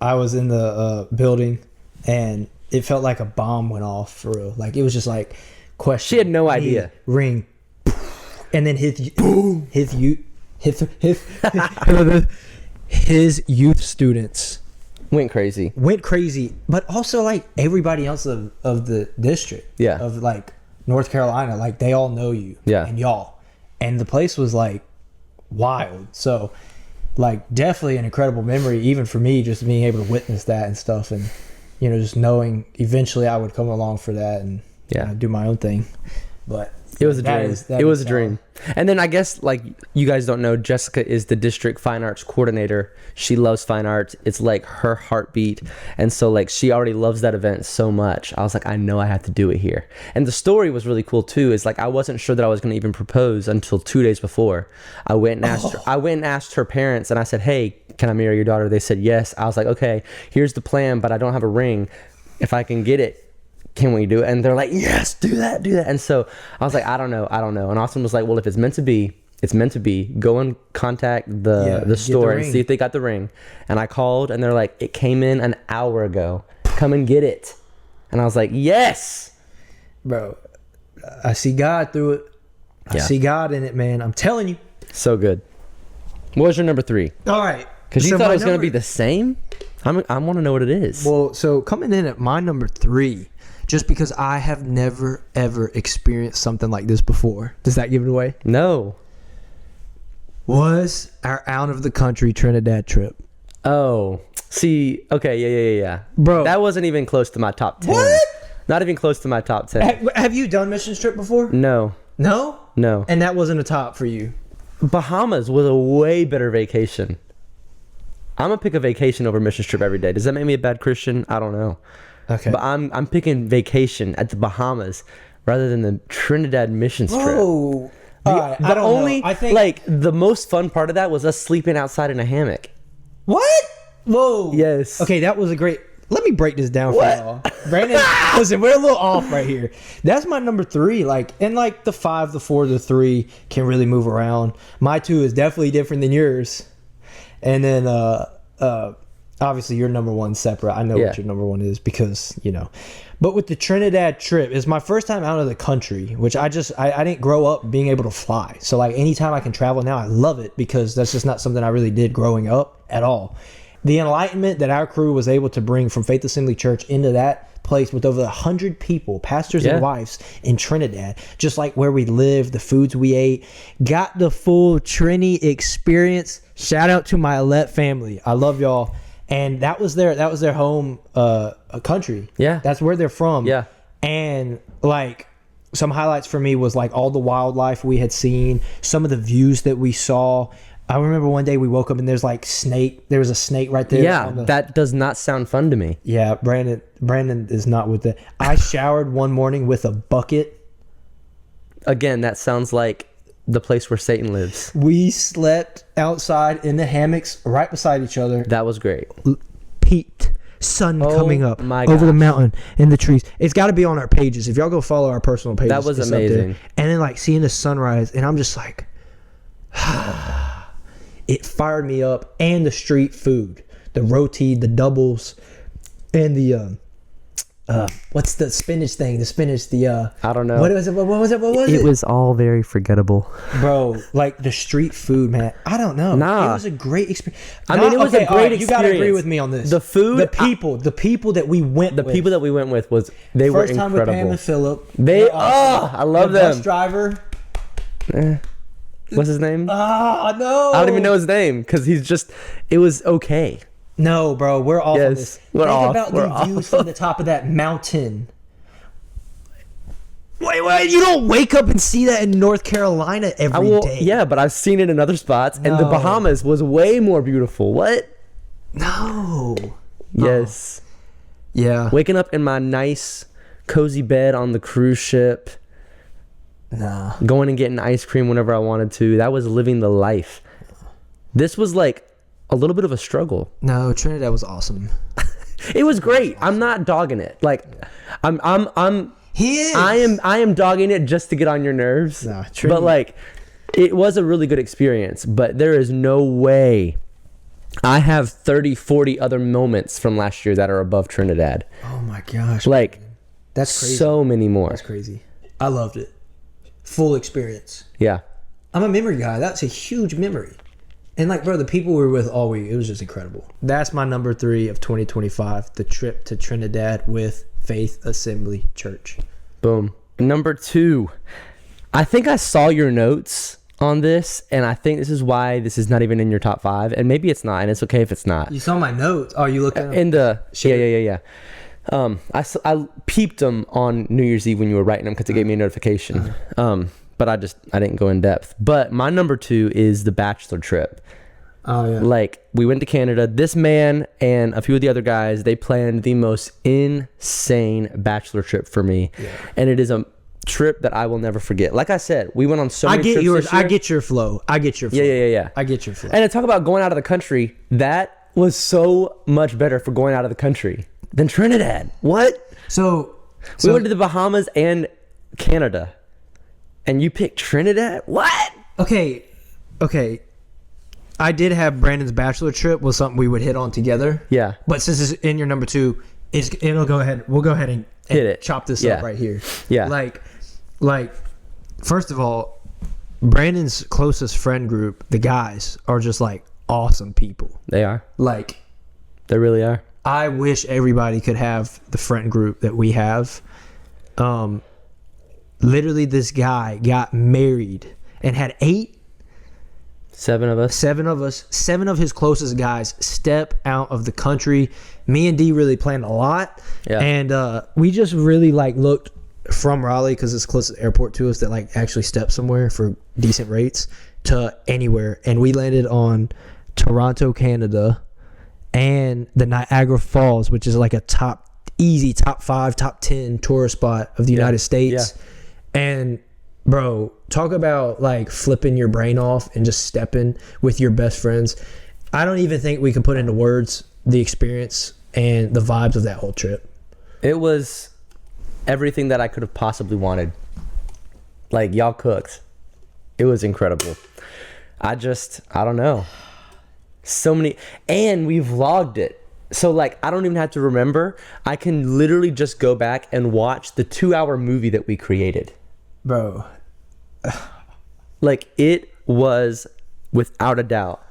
I was in the building, and it felt like a bomb went off for real. Like, it was just like, question.
She had no idea.
Ring. And then his youth students
went crazy,
but also like everybody else of the district, of like North Carolina, like they all know you, and y'all, and the place was like wild. So like definitely an incredible memory, even for me, just being able to witness that and stuff, and you know, just knowing eventually I would come along for that and do my own thing. But
it was a dream. It was a dream. And then I guess, like, you guys don't know, Jessica is the district fine arts coordinator. She loves fine arts. It's like her heartbeat. And so, like, she already loves that event so much. I was like, I know I have to do it here. And the story was really cool too. Is like, I wasn't sure that I was going to even propose until 2 days before. I went and asked her parents, and I said, hey, can I marry your daughter? They said yes. I was like, okay, here's the plan, but I don't have a ring. If I can get it, can we do it? And they're like, yes, do that. And so I was like, I don't know. And Austin was like, well, if it's meant to be, it's meant to be. Go and contact the store and see if they got the ring. And I called, and they're like, it came in an hour ago. Come and get it. And I was like, yes.
Bro, I see God through it. I see God in it, man. I'm telling you.
So good. What was your number 3?
All right.
Because you thought it was going to be the same? I want to know what it is.
Well, so coming in at my number 3, just because I have never, ever experienced something like this before. Does that give it away?
No.
Was our out of the country Trinidad trip.
Oh. See, okay, yeah.
Bro.
That wasn't even close to my top 10.
What?
Not even close to my top 10.
Have you done mission trip before?
No.
No?
No.
And that wasn't a top for you?
Bahamas was a way better vacation. I'm gonna pick a vacation over mission trip every day. Does that make me a bad Christian? I don't know.
Okay.
But I'm picking vacation at the Bahamas rather than the Trinidad missions trip.
Whoa. All right, I
But
don't
only
know. I think
like the most fun part of that was us sleeping outside in a hammock.
what? Whoa.
Yes.
Okay, that was a great. Let me break this down for y'all. Brandon, listen, we're a little off right here. That's my number 3. Like, and like the 5, the 4, the 3 can really move around. My 2 is definitely different than yours. And then obviously your number 1 separate. I know what your number 1 is because, you know. But with the Trinidad trip, it's my first time out of the country, which I didn't grow up being able to fly. So like anytime I can travel now, I love it because that's just not something I really did growing up at all. The enlightenment that our crew was able to bring from Faith Assembly Church into that place with over 100 people, pastors and wives in Trinidad, just like where we lived, the foods we ate, got the full Trini experience. Shout out to my Alette family. I love y'all. And that was their home country.
Yeah.
That's where they're from.
Yeah.
And like some highlights for me was like all the wildlife we had seen, some of the views that we saw. I remember one day we woke up and there was a snake right there.
Yeah, that does not sound fun to me.
Yeah, Brandon is not with it. I showered one morning with a bucket.
Again, that sounds like the place where Satan lives.
We slept outside in the hammocks right beside each other.
That was great.
Peaked sun coming up
my
over the
gosh.
mountain in the trees. It's got to be on our pages. If y'all go follow our personal pages,
That was
it's up there.
amazing.
And then like seeing the sunrise, and I'm just like, it fired me up. And the street food, the roti, the doubles, and the what's the spinach thing?
I don't know.
What was it? What was it?
It was all very forgettable.
Bro, like the street food, man. I don't know.
Nah.
It was a great experience.
I mean, it was a great
You gotta agree
experience.
with me on this.
The food,
the people that we went with.
The people that we went with they were
First time with Pam
incredible.
and Philip.
They
They're awesome.
I love
the
them.
Bus driver.
What's his name?
No.
I don't even know his name because it was okay.
No, bro, we're off on
Yes,
this.
we're
Think
off.
about
We're
the
off.
views from the top of that mountain. Wait, you don't wake up and see that in North Carolina every day.
Yeah, but I've seen it in other spots, and the
No.
Bahamas was way more beautiful. What?
No.
Yes.
Yeah.
Waking up in my nice, cozy bed on the cruise ship,
Nah.
going and getting ice cream whenever I wanted to. That was living the life. This was like a little bit of a struggle.
No, Trinidad was awesome.
It was great. I'm not dogging it. Like,
He is.
I am dogging it just to get on your nerves.
Nah,
but like, it was a really good experience. But there is no way. I have 30, 40 other moments from last year that are above Trinidad.
Oh my gosh.
Like,
That's crazy.
so many more.
That's crazy. I loved it. Full experience.
Yeah.
I'm a memory guy. That's a huge memory. And like, bro, the people we were with all week, it was just incredible. That's my number 3 of 2025, the trip to Trinidad with Faith Assembly Church.
Boom. Number 2. I think I saw your notes on this, and I think this is why this is not even in your top 5. And maybe it's not, and it's okay if it's not.
You saw my notes. Oh, you looked at them?
In the yeah. I peeped them on New Year's Eve when you were writing them because it gave me a notification. But I didn't go in depth. But my number 2 is the bachelor trip.
Oh yeah.
Like, we went to Canada. This man and a few of the other guys, they planned the most insane bachelor trip for me, and it is a trip that I will never forget. Like I said, we went on so many trips
yours.
this year.
I get your flow.
Yeah.
I get your flow.
And to talk about going out of the country, that was so much better for going out of the country than Trinidad. What?
So
We went to the Bahamas and Canada, and you picked Trinidad? What?
Okay. I did have Brandon's bachelor trip was something we would hit on together.
Yeah.
But since it's in your number 2, we'll go ahead and
Hit it.
chop this
Yeah.
up right here.
Yeah.
Like, first of all, Brandon's closest friend group, the guys, are just like awesome people.
They are.
Like,
They really are.
I wish everybody could have the friend group that we have. Literally, this guy got married and had
7 of us.
7 of his closest guys step out of the country. Me and D really planned a lot.
Yeah.
And we just really like looked from Raleigh, because it's the closest airport to us, that like actually step somewhere for decent rates, to anywhere. And we landed on Toronto, Canada, and the Niagara Falls, which is like a top 5, top 10 tourist spot of the United States. Yeah. And bro, talk about like flipping your brain off and just stepping with your best friends. I don't even think we can put into words the experience and the vibes of that whole trip.
It was everything that I could have possibly wanted. Like, y'all cooked. It was incredible. I don't know. So many, and we vlogged it. So like, I don't even have to remember. I can literally just go back and watch the 2-hour movie that we created.
Bro.
Like, it was without a doubt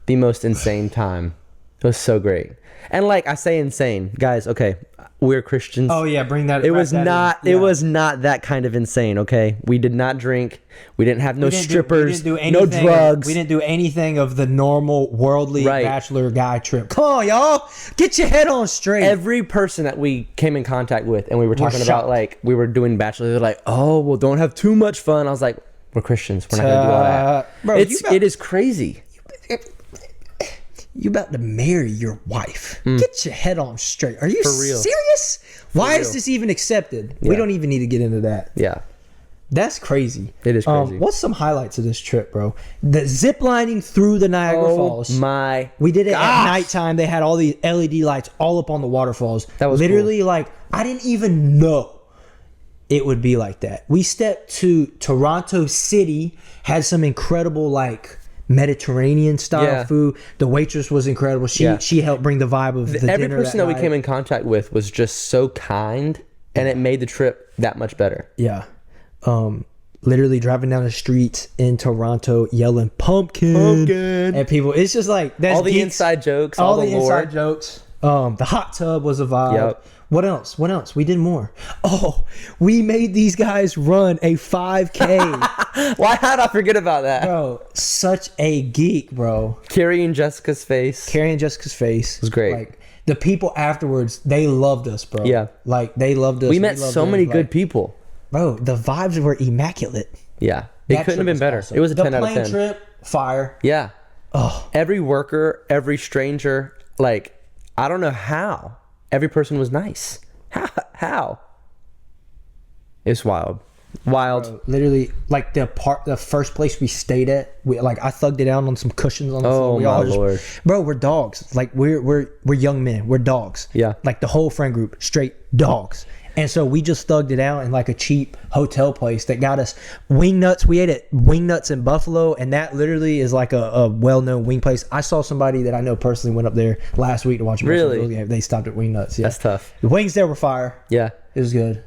the most insane time. It was so great. And like, I say insane, guys, okay, we're Christians.
Oh yeah, bring that.
It was not. It was not that kind of insane. Okay, we did not drink. We didn't have no strippers. No drugs.
We didn't do anything of the normal worldly bachelor guy trip. Come on, y'all, get your head on straight.
Every person that we came in contact with, and we were talking about, like, we were doing bachelor, they're like, oh well, don't have too much fun. I was like, we're Christians. We're not gonna do all that. Bro, it is crazy.
You about to marry your wife. Get your head on straight. Are you serious? Why is this even accepted? Yeah. We don't even need to get into that.
Yeah.
That's crazy.
It is crazy.
What's some highlights of this trip, bro? The zip lining through the Niagara Falls.
We
did it at nighttime. They had all these LED lights all up on the waterfalls.
That was
literally
cool.
Like, I didn't even know it would be like that. We stepped to Toronto City, had some incredible like Mediterranean style food. The waitress was incredible. She helped bring the vibe of the dinner.
Every person that we came in contact with was just so kind, and it made the trip that much better.
Yeah. Literally driving down the streets in Toronto yelling pumpkin at people. It's just like that's
all the inside jokes, all the
inside jokes. The hot tub was a vibe. Yep. What else? We did more. Oh, we made these guys run a 5K.
Why did I forget about that?
Bro, such a geek, bro.
Carrying Jessica's face
was
great.
Like, the people afterwards, they loved us, bro.
Yeah.
Like, they loved us.
We met so many good people.
Bro, the vibes were immaculate.
Yeah. It couldn't have been better. Awesome. It was a 10 out of 10.
The plane trip, fire.
Yeah.
Oh.
Every worker, every stranger, like, I don't know how. Every person was nice. How? It's wild.
Bro, literally, like the first place we stayed at, I thugged it out on some cushions on the floor.
Oh my Lord.
Bro, we're dogs. Like we're young men. We're dogs.
Yeah.
Like the whole friend group, straight dogs. And so we just thugged it out in like a cheap hotel place that got us wing nuts. We ate at Wing Nuts in Buffalo, and that literally is like a well-known wing place. I saw somebody that I know personally went up there last week to watch a Buffalo game. They stopped at Wing Nuts. Yeah.
That's tough.
The wings there were fire.
Yeah.
It was good.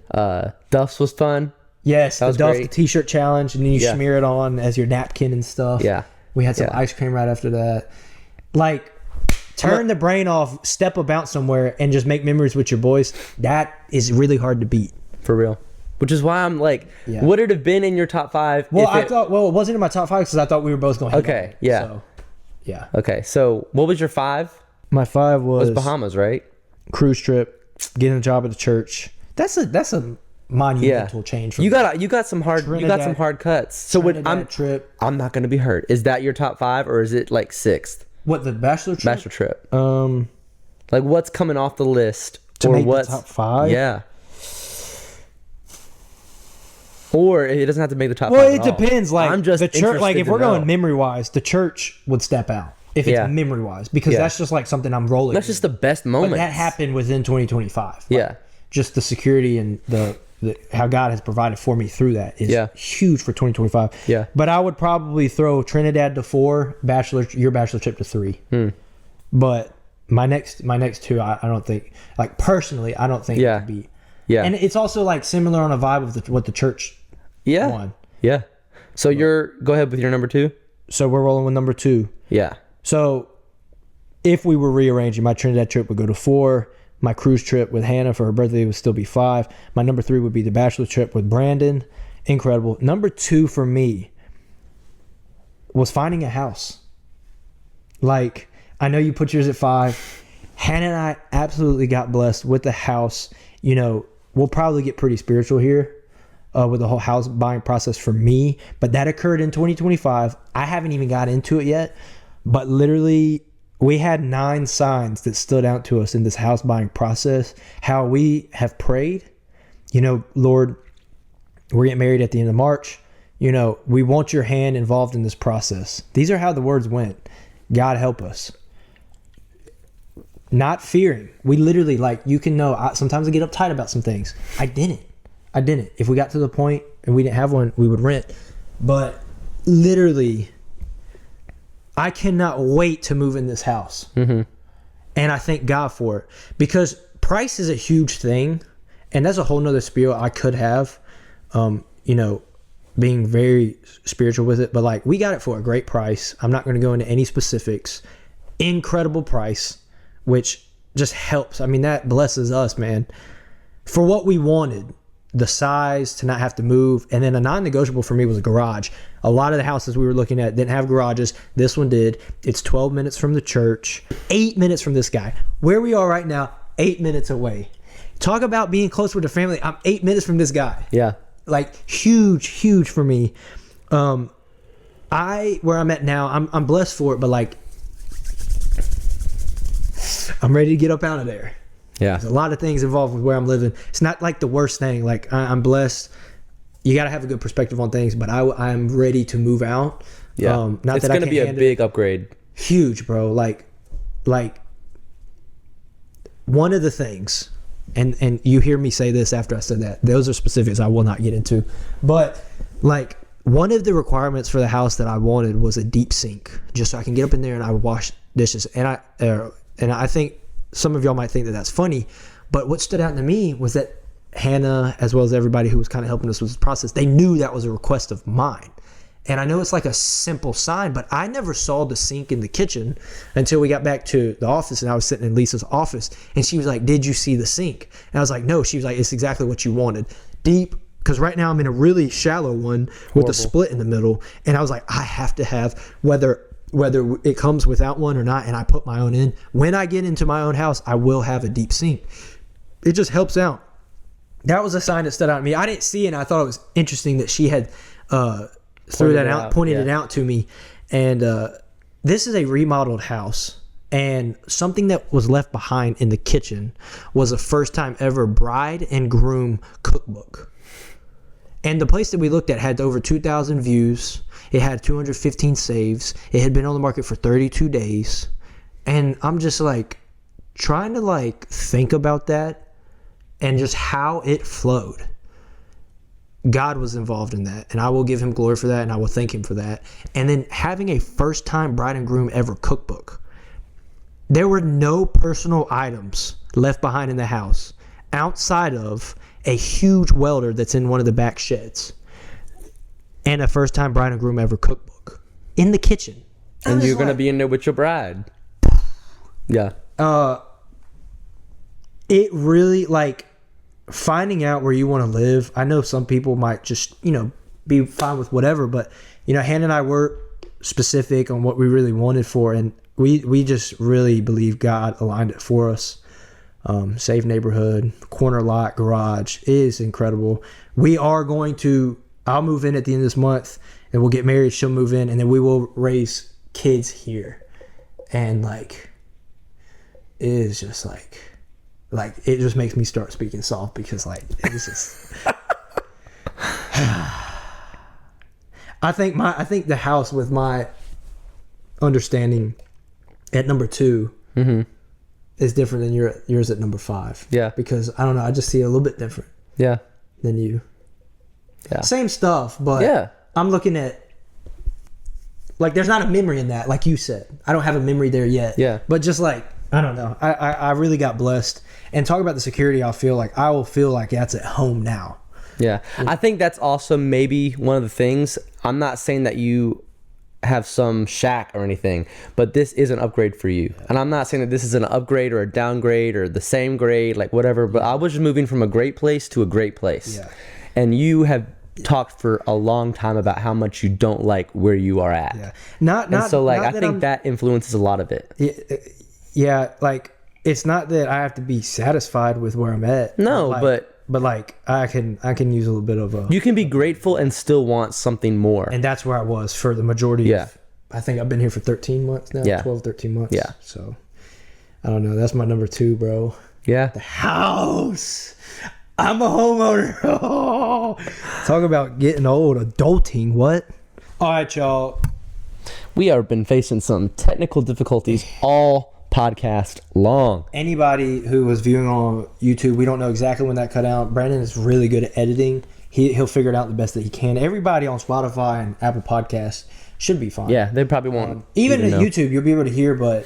Duff's was fun.
Yes, the Duff, the t-shirt challenge, and then you smear it on as your napkin and stuff.
Yeah.
We had some ice cream right after that. Like, turn the brain off, step about somewhere, and just make memories with your boys. That is really hard to beat.
For real. Which is why I'm like, would it have been in your top 5?
Well, it wasn't in my top 5 because I thought we were both going to hit
Okay, yeah.
So, yeah.
Okay, so what was your 5?
My 5 was
Bahamas, right?
Cruise trip, getting a job at the church. That's a monumental change for
me. You got some hard cuts. So I'm not going to be hurt. Is that your top 5 or is it like 6th?
What, the bachelor trip?
Bachelor trip. Like, what's coming off the list?
To make the top 5?
Yeah. Or it doesn't have to make the top 5
Well, it depends. Like,
I'm just
the church. Like, if we're going memory-wise, the church would step out. If it's memory-wise. Because that's just like something I'm rolling
That's
with.
just the best moment.
But that happened within 2025.
Like,
just the security and the how God has provided for me through that is huge for 2025.
Yeah.
But I would probably throw Trinidad to 4, your bachelor trip to 3. But my next 2, I don't think, like, personally, I don't think it could be. Yeah. And it's also like similar on a vibe of what the church won.
Yeah. So go ahead with your number 2.
So we're rolling with number 2.
Yeah.
So if we were rearranging, my Trinidad trip would go to 4. My cruise trip with Hannah for her birthday would still be 5. My number 3 would be the bachelor trip with Brandon. Incredible. Number 2 for me was finding a house. Like, I know you put yours at 5. Hannah and I absolutely got blessed with the house. You know, we'll probably get pretty spiritual here with the whole house buying process for me. But that occurred in 2025. I haven't even got into it yet. But literally, we had 9 signs that stood out to us in this house buying process. How we have prayed, Lord, we're getting married at the end of March. We want your hand involved in this process. These are how the words went. God help us. Not fearing. We literally, you can know, sometimes I get uptight about some things. I didn't. If we got to the point and we didn't have one, we would rent. But literally, I cannot wait to move in this house. Mm-hmm. And I thank God for it. Because price is a huge thing. And that's a whole nother spiel I could have, being very spiritual with it. But we got it for a great price. I'm not going to go into any specifics. Incredible price, which just helps. I mean, that blesses us, man. For what we wanted, the size, to not have to move. And then a non-negotiable for me was a garage. A lot of the houses we were looking at didn't have garages. This one did. It's 12 minutes from the church, 8 minutes from this guy. Where we are right now, 8 minutes away. Talk about being close with the family. I'm 8 minutes from this guy.
Yeah.
Huge for me. Where I'm at now, I'm blessed for it, but I'm ready to get up out of there.
Yeah.
There's a lot of things involved with where I'm living. It's not the worst thing. I'm blessed. You got to have a good perspective on things, but I'm ready to move out.
Yeah. It's going to be a big upgrade.
Huge, bro. One of the things, and you hear me say this after I said that, those are specifics I will not get into. But one of the requirements for the house that I wanted was a deep sink, just so I can get up in there and I would wash dishes. And I think some of y'all might think that that's funny, but what stood out to me was that Hannah, as well as everybody who was kind of helping us with this process, they knew that was a request of mine. And I know it's a simple sign, but I never saw the sink in the kitchen until we got back to the office, and I was sitting in Lisa's office, and she was like, "Did you see the sink?" And I was like, "No." She was like, "It's exactly what you wanted. Deep." Because right now I'm in a really shallow one with a split in the middle. And I was like, I have to have, whether it comes without one or not, and I put my own in. When I get into my own house, I will have a deep sink. It just helps out. That was a sign that stood out to me. I didn't see it, and I thought it was interesting that she had pointed it out to me. And this is a remodeled house. And something that was left behind in the kitchen was a first time ever bride and groom cookbook. And the place that we looked at had over 2,000 views. It had 215 saves. It had been on the market for 32 days. And I'm just trying to think about that and just how it flowed. God was involved in that, and I will give him glory for that, and I will thank him for that. And then having a first time bride and groom ever cookbook. There were no personal items left behind in the house outside of a huge welder that's in one of the back sheds and a first time bride and groom ever cookbook in the kitchen.
And you're going to be in there with your bride. Yeah.
It really, finding out where you want to live. I know some people might just, be fine with whatever, but, Hannah and I were specific on what we really wanted for, and we just really believe God aligned it for us. Safe neighborhood, corner lot, garage. It is incredible. We are I'll move in at the end of this month, and we'll get married. She'll move in, and then we will raise kids here. And it is just it just makes me start speaking soft because it's just. I think the house with my understanding at number 2 is different than yours at number 5.
Yeah.
Because I don't know, I just see it a little bit different.
Yeah.
Than you.
Yeah.
Same stuff, but
yeah.
I'm looking at there's not a memory in that, like you said. I don't have a memory there yet.
Yeah.
But just I don't know. I really got blessed. And talk about the security, I will feel like that's at home now.
Yeah. I think that's also maybe one of the things. I'm not saying that you have some shack or anything, but this is an upgrade for you. And I'm not saying that this is an upgrade or a downgrade or the same grade, whatever, but I was just moving from a great place to a great place.
Yeah.
And you have talked for a long time about how much you don't like where you are at.
Yeah.
I think that influences a lot of it.
Yeah, it's not that I have to be satisfied with where I'm at.
No, but
I can use a little bit of a.
You can be grateful and still want something more.
And that's where I was for the majority of I think I've been here for 13 months now.
Yeah.
12, 13 months.
Yeah.
So I don't know. That's my number 2, bro.
Yeah.
The house. I'm a homeowner. Oh. Talk about getting old, adulting. What? All right, y'all.
We have been facing some technical difficulties all podcast long.
Anybody who was viewing on YouTube, we don't know exactly when that cut out. Brandon is really good at editing. He'll figure it out the best that he can. Everybody on Spotify and Apple Podcasts should be fine.
Yeah, they probably won't.
Even at YouTube, you'll be able to hear, but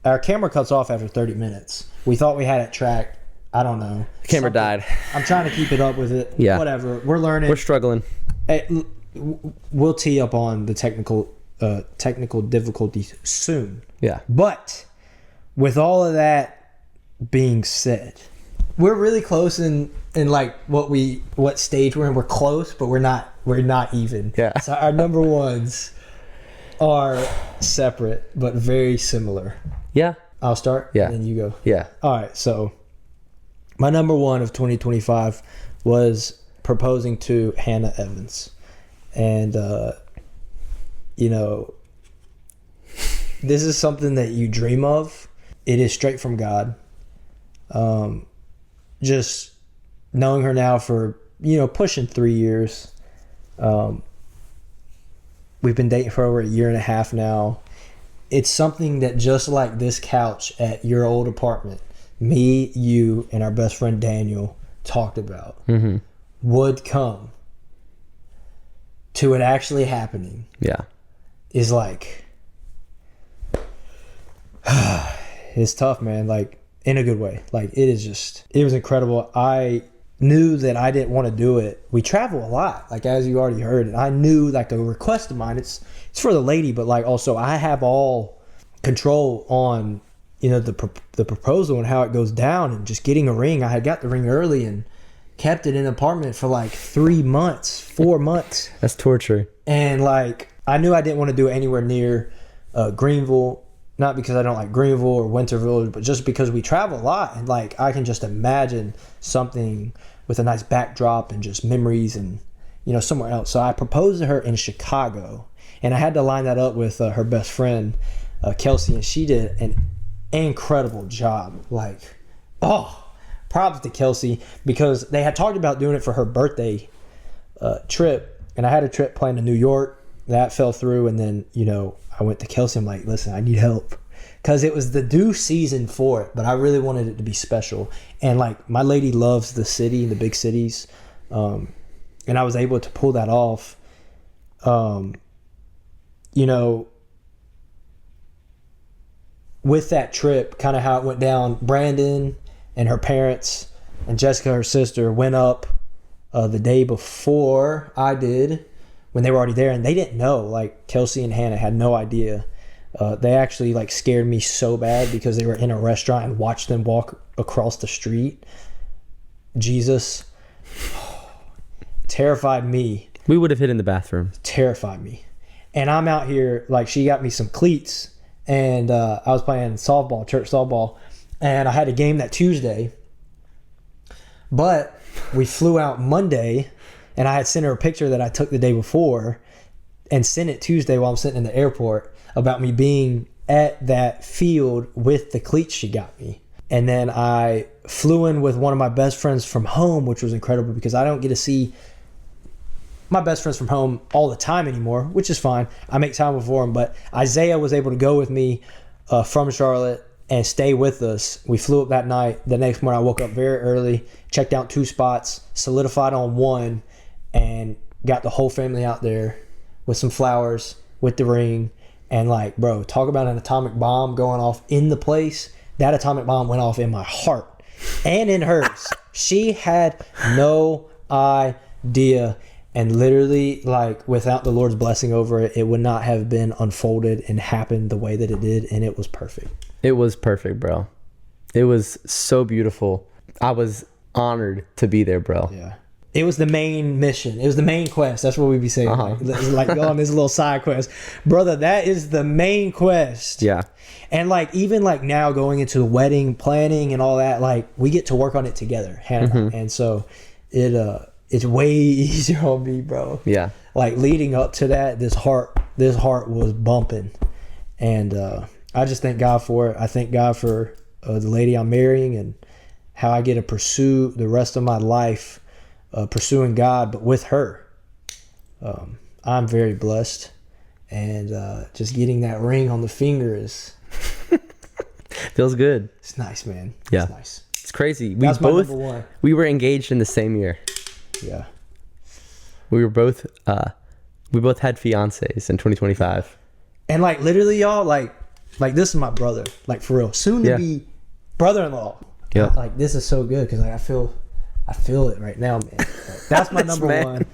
our camera cuts off after 30 minutes. We thought we had it tracked. I don't know.
The camera died.
I'm trying to keep it up with it.
Yeah.
Whatever. We're learning.
We're struggling.
Hey, we'll tee up on the technical difficulties soon.
Yeah.
But with all of that being said, we're really close in like what stage we're in. We're close, but we're not even.
Yeah.
So our number ones are separate but very similar.
Yeah.
I'll start.
Yeah.
And then you go.
Yeah.
All right. So my number 1 of 2025 was proposing to Hannah Evans, and this is something that you dream of. It is straight from God. Just knowing her now for, pushing 3 years. We've been dating for over a year and a half now. It's something that, just like this couch at your old apartment, me, you, and our best friend Daniel talked about, would come to it actually happening.
Yeah.
Is like, it's tough, man. Like, in a good way. Like, it was incredible. I knew that I didn't want to do it. We travel a lot, like, as you already heard, and I knew, like, a request of mine, it's for the lady, but, like, also I have all control on, the proposal and how it goes down, and just getting a ring. I had got the ring early and kept it in an apartment for like 3 months, 4 months.
That's torture.
And like, I knew I didn't want to do it anywhere near Greenville. Not because I don't like Greenville or Winterville, but just because we travel a lot. And like, I can just imagine something with a nice backdrop and just memories and, somewhere else. So I proposed to her in Chicago, and I had to line that up with her best friend, Kelsey, and she did an incredible job. Like, props to Kelsey, because they had talked about doing it for her birthday trip, and I had a trip planned to New York. That fell through, and then, I went to Kelsey. I'm like, listen, I need help, because it was the due season for it, but I really wanted it to be special. And like, my lady loves the city, the big cities, and I was able to pull that off. With that trip, kind of how it went down, Brandon and her parents and Jessica, her sister, went up the day before I did, when they were already there, and they didn't know. Like, Kelsey and Hannah had no idea. They actually like scared me so bad, because they were in a restaurant and watched them walk across the street. Jesus. Terrified me.
We would have hid in the bathroom.
Terrified me. And I'm out here, like, she got me some cleats, and I was playing softball, church softball, and I had a game that Tuesday, but we flew out Monday, and I had sent her a picture that I took the day before and sent it Tuesday while I'm sitting in the airport, about me being at that field with the cleats she got me. And then I flew in with one of my best friends from home, which was incredible, because I don't get to see my best friends from home all the time anymore, which is fine. I make time for them, but Isaiah was able to go with me from Charlotte and stay with us. We flew up that night. The next morning I woke up very early, checked out 2 spots, solidified on 1, and got the whole family out there with some flowers, with the ring. And like, bro, talk about an atomic bomb going off in the place. That atomic bomb went off in my heart and in hers. She had no idea. And literally, like, without the Lord's blessing over it, it would not have been unfolded and happened the way that it did. And it was perfect.
It was perfect, bro. It was so beautiful. I was honored to be there, bro.
Yeah. It was the main mission. It was the main quest. That's what we be saying. Like on this little side quest. Brother, that is the main quest.
Yeah.
And like, even like now going into the wedding planning and all that, like, we get to work on it together, Hannah. And so it's way easier on me, bro.
Yeah.
like leading up to that, this heart was bumping, and I just thank God for it. I thank God for the lady I'm marrying and how I get to pursue the rest of my life, pursuing God, but with her. I'm very blessed, and just getting that ring on the finger is
feels good.
it's nice, man.
Yeah,
it's nice.
It's crazy.
That's my number one.
We were engaged in the same year.
Yeah,
we were both we both had fiancés in 2025.
And like literally, y'all, like this is my brother, like for real, soon to be brother-in-law.
Yeah,
like this is so good because like I feel it right now, man. Like, that's my number one.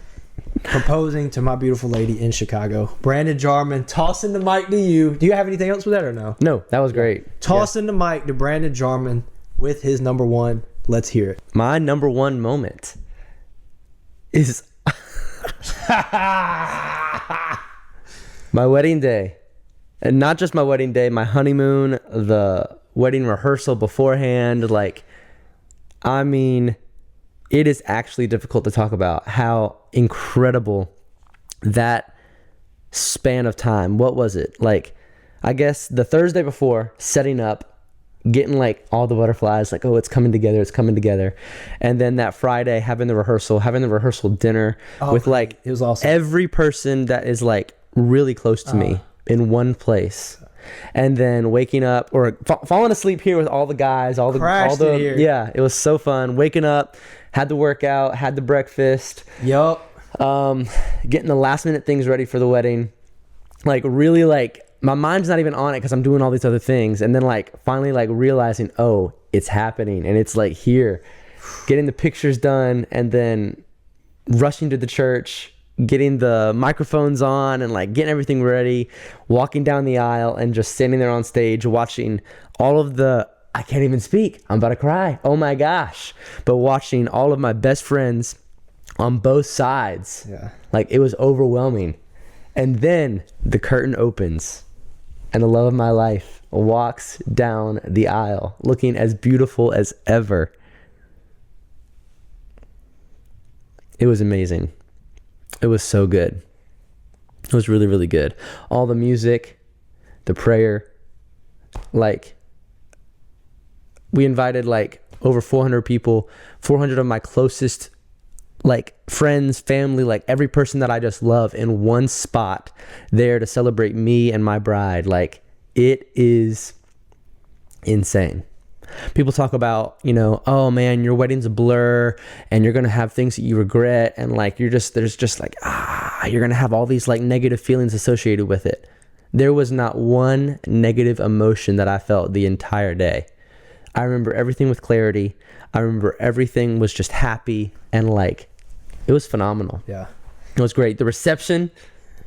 Proposing to my beautiful lady in Chicago, Brandon Jarman. Tossing the mic to you. Do you have anything else with that or no?
No, that was great.
Tossing the mic to Brandon Jarman with his number one. Let's hear it.
My number one moment is my wedding day. And not just my wedding day, my honeymoon, the wedding rehearsal beforehand. Like, I mean, it is actually difficult to talk about how incredible that span of time. What was it? Like, I guess the Thursday before, setting up, getting like all the butterflies, like, oh, it's coming together. And then that Friday, having the rehearsal dinner with like,
it was awesome.
Every person that is like really close to me in one place. And then waking up or falling asleep here with all the guys, all the
here.
Yeah, it was so fun. Waking up, had the workout, had the breakfast.
Yup.
Getting the last minute things ready for the wedding. Like really like my mind's not even on it because I'm doing all these other things. And then like finally like realizing, oh, it's happening and it's like here. Getting the pictures done and then rushing to the church, getting the microphones on and like getting everything ready, walking down the aisle and just standing there on stage watching all of the, I can't even speak, I'm about to cry, oh my gosh, but watching all of my best friends on both sides.
Yeah.
Like it was overwhelming. And then the curtain opens and the love of my life walks down the aisle looking as beautiful as ever. It was amazing. It was so good. It was really, really good. All the music, the prayer, like we invited like over 400 people, 400 of my closest like friends, family, like every person that I just love in one spot there to celebrate me and my bride. Like it is insane. People talk about, you know, oh man, your wedding's a blur and you're going to have things that you regret. And like, there's just like, you're going to have all these like negative feelings associated with it. There was not one negative emotion that I felt the entire day. I remember everything with clarity. I remember everything was just happy and like, it was phenomenal.
Yeah.
It was great. The reception,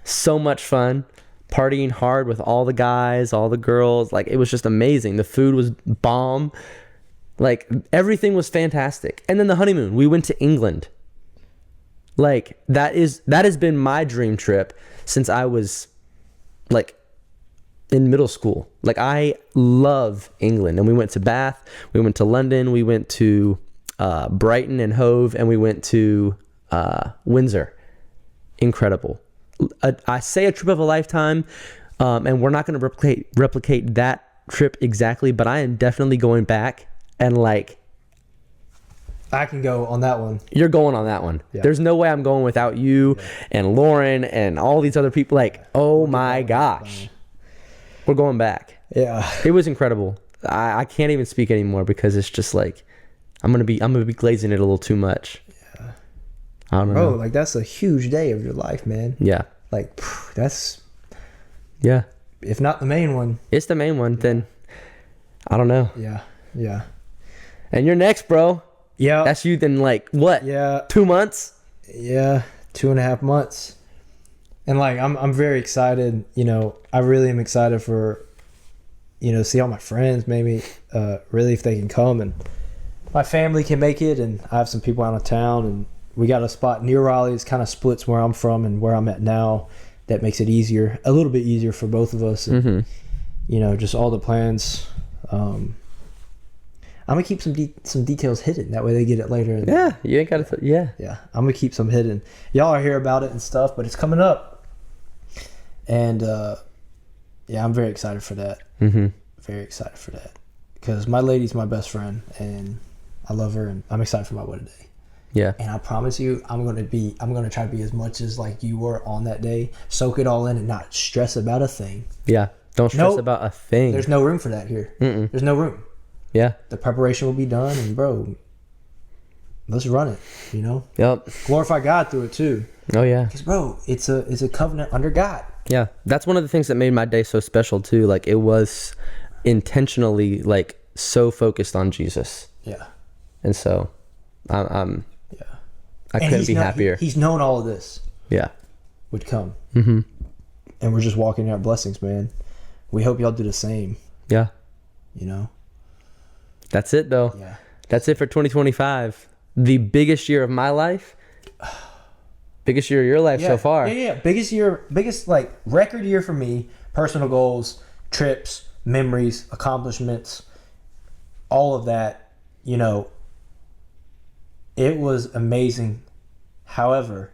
so much fun. Partying hard with all the guys, all the girls. Like, it was just amazing. The food was bomb. Like, everything was fantastic. And then the honeymoon, we went to England. Like, that has been my dream trip since I was, like, in middle school. Like, I love England. And we went to Bath. We went to London. We went to Brighton and Hove. And we went to Windsor. Incredible. I say a trip of a lifetime, and we're not going to replicate that trip exactly, but I am definitely going back and like
I can go on that one.
You're going on that one. Yeah. There's no way I'm going without you and Lauren and all these other people. Like, oh my gosh, we're going back.
Yeah,
it was incredible. I can't even speak anymore because it's just like I'm gonna be glazing it a little too much. I don't know.
Like that's a huge day of your life, man.
Yeah.
Like that's.
Yeah.
If not the main one.
It's the main one. Then I don't know.
Yeah. Yeah.
And you're next, bro.
Yeah.
That's you then like what?
Yeah.
2 months?
Yeah. 2.5 months. And like I'm very excited. You know, I really am excited for, you know, see all my friends maybe really if they can come and my family can make it and I have some people out of town and we got a spot near Raleigh. It's kind of splits where I'm from and where I'm at now. That makes it easier, a little bit easier for both of us. And, you know, just all the plans. I'm gonna keep some details hidden. That way they get it later.
Yeah, you ain't got to. Yeah.
I'm gonna keep some hidden. Y'all are hear about it and stuff, but it's coming up, and I'm very excited for that.
Mm-hmm.
Very excited for that because my lady's my best friend, and I love her, and I'm excited for my wedding day.
Yeah.
And I promise you, I'm gonna try to be as much as like you were on that day. Soak it all in and not stress about a thing.
Yeah. Don't stress about a thing.
There's no room for that here.
Mm-mm.
There's no room.
Yeah.
The preparation will be done, and bro, let's run it. You know.
Yep.
Glorify God through it too.
Oh yeah.
Because bro, it's a covenant under God.
Yeah. That's one of the things that made my day so special too. Like it was intentionally like so focused on Jesus.
Yeah.
And so, I'm.
Yeah.
I couldn't be happier.
He's known all of this.
Yeah.
Would come.
Mm-hmm.
And we're just walking in our blessings, man. We hope y'all do the same.
Yeah.
You know.
That's it though.
Yeah.
That's it for 2025. The biggest year of my life. Biggest year of your life so far.
Yeah. Biggest like record year for me. Personal goals, trips, memories, accomplishments, all of that. You know, it was amazing. However,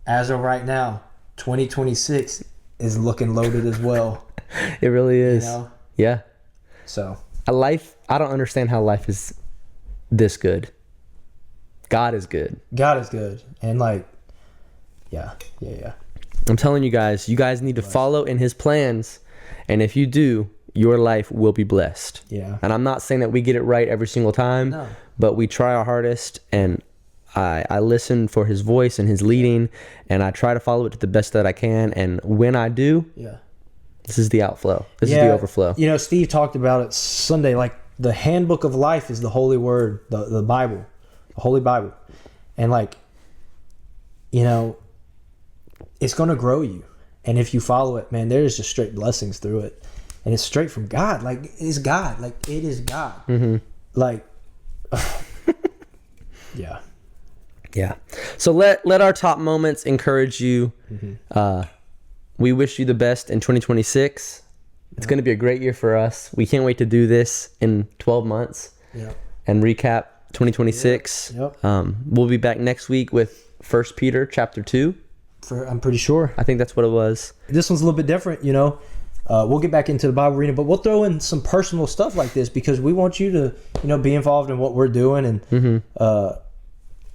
as of right now, 2026 is looking loaded as well.
It really is.
You know?
Yeah.
So
I don't understand how life is this good. God is good.
God is good. And like, yeah.
I'm telling you guys need to follow in his plans. And if you do, your life will be blessed.
Yeah.
And I'm not saying that we get it right every single time,
No.
but we try our hardest, and I listen for his voice and his leading, and I try to follow it to the best that I can. And when I do, this is the outflow. This is the overflow.
You know, Steve talked about it Sunday, like the handbook of life is the holy word, the Bible, the Holy Bible. And like, you know, it's going to grow you. And if you follow it, man, there's just straight blessings through it. And it's straight from God. Like, it's God. Like, it is God.
Mm-hmm.
Like, yeah.
Yeah. So let our top moments encourage you. Mm-hmm. We wish you the best in 2026. It's going to be a great year for us. We can't wait to do this in 12 months and recap 2026.
Yep.
We'll be back next week with 1 Peter chapter 2.
I'm pretty sure.
I think that's what it was.
This one's a little bit different, you know. We'll get back into the Bible reading, but we'll throw in some personal stuff like this because we want you to, you know, be involved in what we're doing. And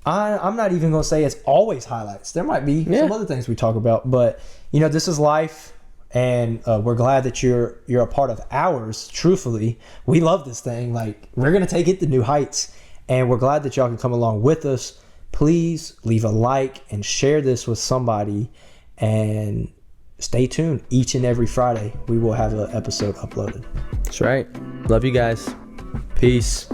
I'm not even going to say it's always highlights. There might be some other things we talk about, but you know, this is life, and we're glad that you're a part of ours. Truthfully, we love this thing. Like, we're going to take it to new heights, and we're glad that y'all can come along with us. Please leave a like and share this with somebody, and stay tuned. Each and every Friday, we will have an episode uploaded.
That's right. Love you guys. Peace.